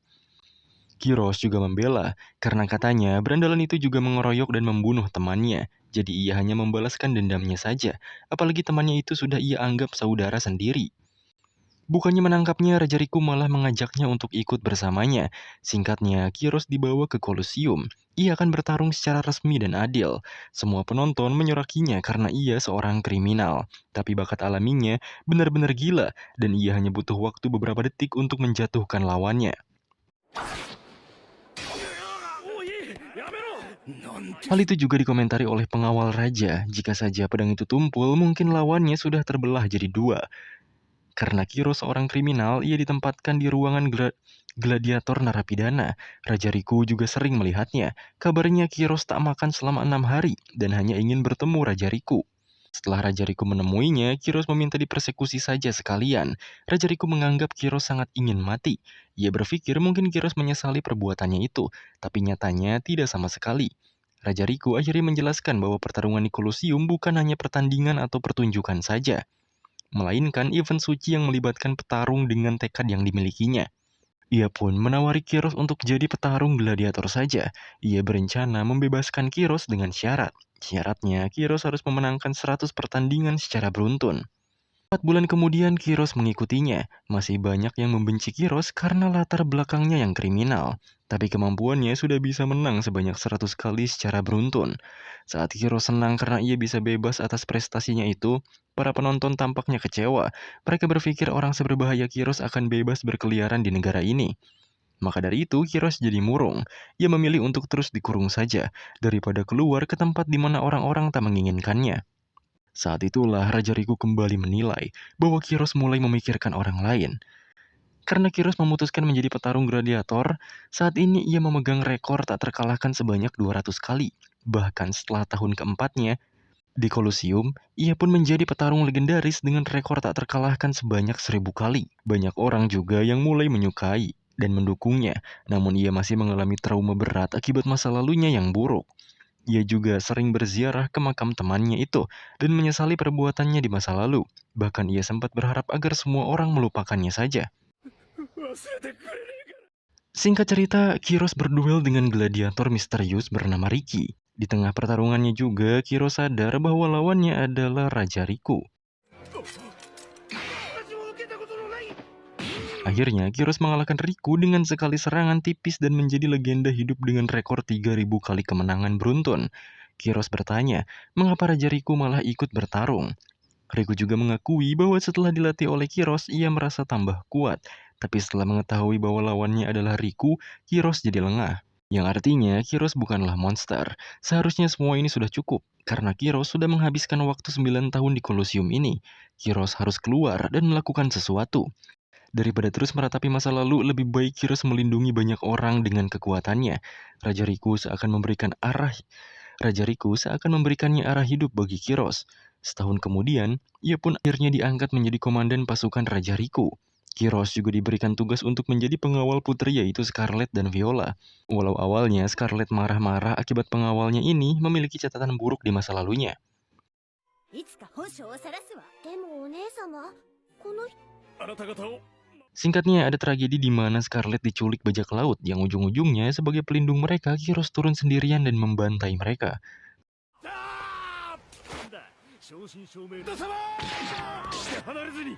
Kiros juga membela, karena katanya berandalan itu juga mengeroyok dan membunuh temannya. Jadi ia hanya membalaskan dendamnya saja, apalagi temannya itu sudah ia anggap saudara sendiri. Bukannya menangkapnya, Raja Riku malah mengajaknya untuk ikut bersamanya. Singkatnya, Kiros dibawa ke Colosseum. Ia akan bertarung secara resmi dan adil. Semua penonton menyorakinya karena ia seorang kriminal. Tapi bakat alaminya benar-benar gila, dan ia hanya butuh waktu beberapa detik untuk menjatuhkan lawannya. Hal itu juga dikomentari oleh pengawal raja. Jika saja pedang itu tumpul, mungkin lawannya sudah terbelah jadi 2. Karena Kiros seorang kriminal, ia ditempatkan di ruangan gladiator narapidana. Raja Riku juga sering melihatnya. Kabarnya Kiros tak makan selama 6 hari dan hanya ingin bertemu Raja Riku. Setelah Raja Riku menemuinya, Kiros meminta dipersekusi saja sekalian. Raja Riku menganggap Kiros sangat ingin mati. Ia berpikir mungkin Kiros menyesali perbuatannya itu, tapi nyatanya tidak sama sekali. Raja Riku akhirnya menjelaskan bahwa pertarungan di Colosseum bukan hanya pertandingan atau pertunjukan saja, melainkan event suci yang melibatkan petarung dengan tekad yang dimilikinya. Ia pun menawari Kiros untuk jadi petarung gladiator saja. Ia berencana membebaskan Kiros dengan syarat. Syaratnya, Kiros harus memenangkan 100 pertandingan secara beruntun. 4 bulan kemudian Kiros mengikutinya. Masih banyak yang membenci Kiros karena latar belakangnya yang kriminal. Tapi kemampuannya sudah bisa menang sebanyak 100 kali secara beruntun. Saat Kiros senang karena ia bisa bebas atas prestasinya itu, para penonton tampaknya kecewa. Mereka berpikir orang seberbahaya Kiros akan bebas berkeliaran di negara ini. Maka dari itu, Kiros jadi murung. Ia memilih untuk terus dikurung saja, daripada keluar ke tempat di mana orang-orang tak menginginkannya. Saat itulah Raja Riku kembali menilai bahwa Kiros mulai memikirkan orang lain. Karena Kiros memutuskan menjadi petarung gladiator, saat ini ia memegang rekor tak terkalahkan sebanyak 200 kali. Bahkan setelah tahun keempatnya, di Colosseum, ia pun menjadi petarung legendaris dengan rekor tak terkalahkan sebanyak 1000 kali. Banyak orang juga yang mulai menyukai dan mendukungnya, namun ia masih mengalami trauma berat akibat masa lalunya yang buruk. Ia juga sering berziarah ke makam temannya itu dan menyesali perbuatannya di masa lalu. Bahkan ia sempat berharap agar semua orang melupakannya saja. Singkat cerita, Kiros berduel dengan gladiator misterius bernama Riki. Di tengah pertarungannya juga, Kiros sadar bahwa lawannya adalah Raja Riku. Akhirnya, Kiros mengalahkan Riku dengan sekali serangan tipis dan menjadi legenda hidup dengan rekor 3000 kali kemenangan beruntun. Kiros bertanya, mengapa Raja Riku malah ikut bertarung? Riku juga mengakui bahwa setelah dilatih oleh Kiros, ia merasa tambah kuat. Tapi setelah mengetahui bahwa lawannya adalah Riku, Kiros jadi lengah. Yang artinya, Kiros bukanlah monster. Seharusnya semua ini sudah cukup, karena Kiros sudah menghabiskan waktu 9 tahun di Colosseum ini. Kiros harus keluar dan melakukan sesuatu. Daripada terus meratapi masa lalu, lebih baik Kiros melindungi banyak orang dengan kekuatannya. Raja Riku seakan memberikannya arah hidup bagi Kiros. Setahun kemudian, ia pun akhirnya diangkat menjadi komandan pasukan Raja Riku. Kiros juga diberikan tugas untuk menjadi pengawal putri yaitu Scarlet dan Viola. Walau awalnya Scarlet marah-marah akibat pengawalnya ini memiliki catatan buruk di masa lalunya. いつか本性を晒すわ。でもお姉様、この人。Singkatnya, ada tragedi di mana Scarlet diculik bajak laut yang ujung-ujungnya sebagai pelindung mereka, Kiros turun sendirian dan membantai mereka. なんだ正真正銘だ様して離れずに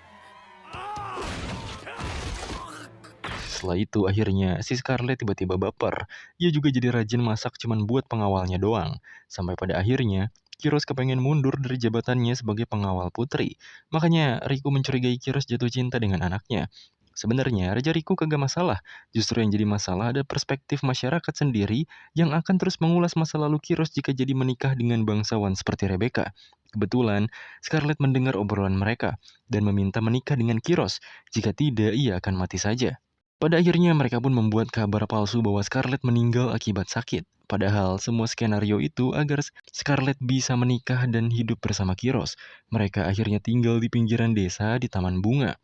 Setelah itu akhirnya si Scarlet tiba-tiba baper. Ia juga jadi rajin masak cuman buat pengawalnya doang. Sampai pada akhirnya Kiros kepengen mundur dari jabatannya sebagai pengawal putri. Makanya Riku mencurigai Kiros jatuh cinta dengan anaknya. Sebenarnya Raja Riku kagak masalah. Justru yang jadi masalah ada perspektif masyarakat sendiri yang akan terus mengulas masa lalu Kiros jika jadi menikah dengan bangsawan seperti Rebecca. Kebetulan Scarlet mendengar obrolan mereka dan meminta menikah dengan Kiros. Jika tidak, ia akan mati saja. Pada akhirnya mereka pun membuat kabar palsu bahwa Scarlet meninggal akibat sakit. Padahal semua skenario itu agar Scarlet bisa menikah dan hidup bersama Kiros. Mereka akhirnya tinggal di pinggiran desa di taman bunga.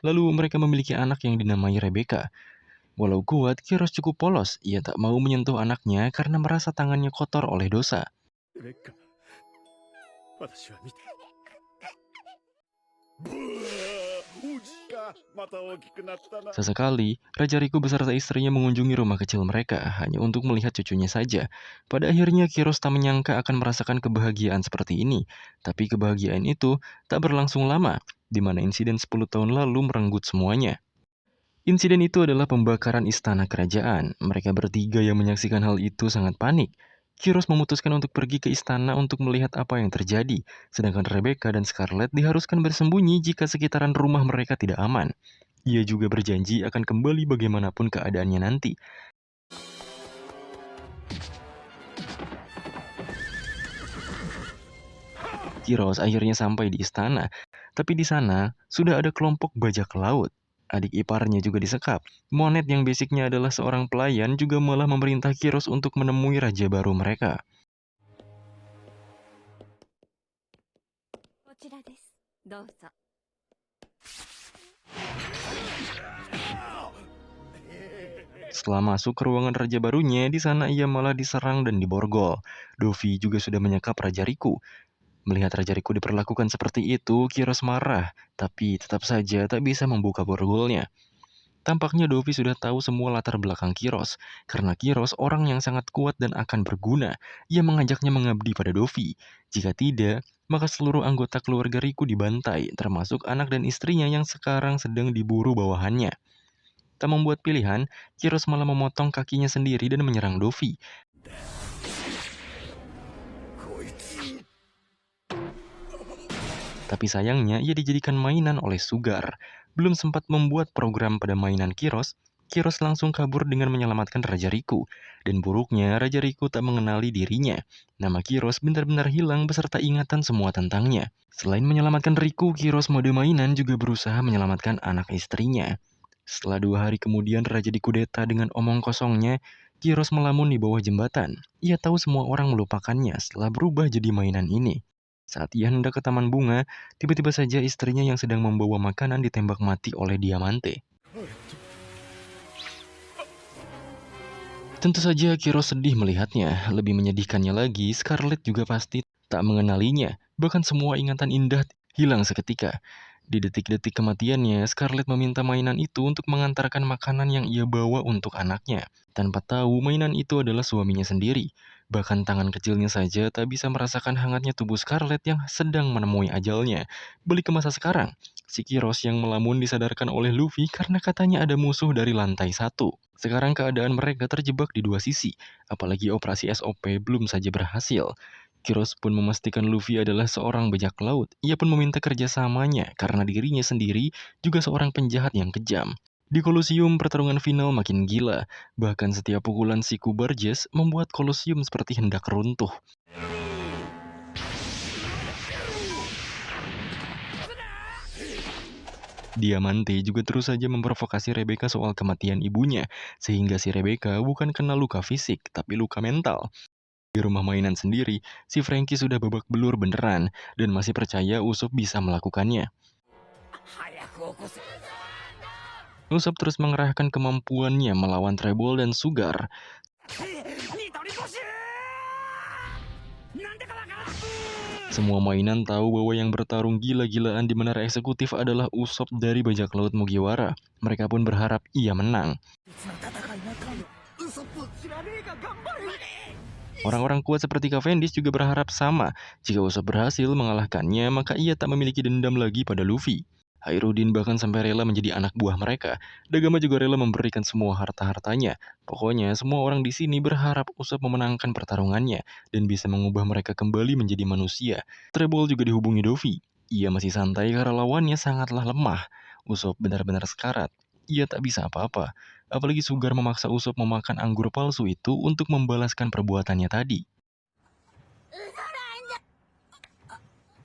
Lalu mereka memiliki anak yang dinamai Rebecca. Walau kuat, Kiros cukup polos. Ia tak mau menyentuh anaknya karena merasa tangannya kotor oleh dosa. レベッカ私は見てブーおじいがまた大きくなったな Sesekali, Raja Riku beserta istrinya mengunjungi rumah kecil mereka hanya untuk melihat cucunya saja. Pada akhirnya Kiros tak menyangka akan merasakan kebahagiaan seperti ini. Tapi kebahagiaan itu tak berlangsung lama, di mana insiden 10 tahun lalu merenggut semuanya. Insiden itu adalah pembakaran istana kerajaan. Mereka bertiga yang menyaksikan hal itu sangat panik. Kiros memutuskan untuk pergi ke istana untuk melihat apa yang terjadi, sedangkan Rebecca dan Scarlet diharuskan bersembunyi jika sekitaran rumah mereka tidak aman. Ia juga berjanji akan kembali bagaimanapun keadaannya nanti. Kiros akhirnya sampai di istana, tapi di sana sudah ada kelompok bajak laut. Adik iparnya juga disekap. Monet yang basicnya adalah seorang pelayan juga malah memerintah Kiros untuk menemui raja baru mereka. こちらですどうぞ Setelah masuk ke ruangan raja barunya, di sana ia malah diserang dan diborgol. Dovi juga sudah menyekap Raja Riku. Melihat Raja Riku diperlakukan seperti itu, Kiros marah, tapi tetap saja tak bisa membuka borgolnya. Tampaknya Dovi sudah tahu semua latar belakang Kiros. Karena Kiros orang yang sangat kuat dan akan berguna, ia mengajaknya mengabdi pada Dovi. Jika tidak, maka seluruh anggota keluarga Riku dibantai, termasuk anak dan istrinya yang sekarang sedang diburu bawahannya. Tak membuat pilihan, Kiros malah memotong kakinya sendiri dan menyerang Dovi. こいつ Tapi sayangnya ia dijadikan mainan oleh Sugar. Belum sempat membuat program pada mainan Kiros, Kiros langsung kabur dengan menyelamatkan Raja Riku. Dan buruknya, Raja Riku tak mengenali dirinya. Nama Kiros benar-benar hilang beserta ingatan semua tentangnya. Selain menyelamatkan Riku, Kiros mode mainan juga berusaha menyelamatkan anak istrinya. Setelah 2 hari kemudian Raja dikudeta dengan omong kosongnya, Kiros melamun di bawah jembatan. Ia tahu semua orang melupakannya setelah berubah jadi mainan ini. Saat ia hendak ke taman bunga, tiba-tiba saja istrinya yang sedang membawa makanan ditembak mati oleh Diamante. Tentu saja Kiros sedih melihatnya. Lebih menyedihkannya lagi, Scarlet juga pasti tak mengenalinya. Bahkan semua ingatan indah hilang seketika. Di detik-detik kematiannya, Scarlet meminta mainan itu untuk mengantarkan makanan yang ia bawa untuk anaknya. Tanpa tahu mainan itu adalah suaminya sendiri. Bahkan tangan kecilnya saja tak bisa merasakan hangatnya tubuh Scarlet yang sedang menemui ajalnya. Balik ke masa sekarang, si Kiros yang melamun disadarkan oleh Luffy karena katanya ada musuh dari lantai 1. Sekarang keadaan mereka terjebak di 2 sisi, apalagi operasi SOP belum saja berhasil. Kiros pun memastikan Luffy adalah seorang bajak laut. Ia pun meminta kerjasamanya karena dirinya sendiri juga seorang penjahat yang kejam. Di Kolosium, pertarungan final makin gila. Bahkan setiap pukulan siku Barges membuat Kolosium seperti hendak runtuh. Diamante juga terus saja memprovokasi Rebecca soal kematian ibunya, sehingga si Rebecca bukan kena luka fisik, tapi luka mental. Di rumah mainan sendiri, si Frankie sudah babak belur beneran dan masih percaya Usopp bisa melakukannya. 早く起こせ Usopp terus mengerahkan kemampuannya melawan Treble dan Sugar. ニトリコシなんでかわからん Semua mainan tahu bahwa yang bertarung gila-gilaan di menara eksekutif adalah Usopp dari bajak laut Mugiwara. Mereka pun berharap ia menang. Orang-orang kuat seperti Cavendish juga berharap sama. Jika Usopp berhasil mengalahkannya, maka ia tak memiliki dendam lagi pada Luffy. Hairudin bahkan sampai rela menjadi anak buah mereka. Dagama juga rela memberikan semua harta-hartanya. Pokoknya semua orang di sini berharap Usopp memenangkan pertarungannya dan bisa mengubah mereka kembali menjadi manusia. Treble juga dihubungi Dovi. Ia masih santai karena lawannya sangatlah lemah. Usopp benar-benar sekarat. Ia tak bisa apa-apa. Apalagi Sugar memaksa Usopp memakan anggur palsu itu untuk membalaskan perbuatannya tadi.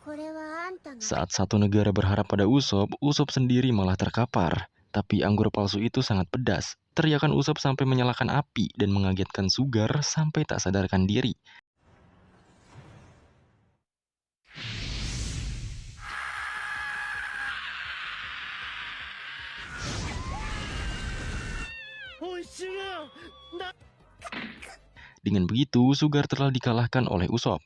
これはあんたが Saat satu negara berharap pada Usopp, Usopp sendiri malah terkapar. Tapi anggur palsu itu sangat pedas. Teriakan Usopp sampai menyalakan api dan mengagetkan Sugar sampai tak sadarkan diri. Dengan begitu, Sugar telah dikalahkan oleh Usopp.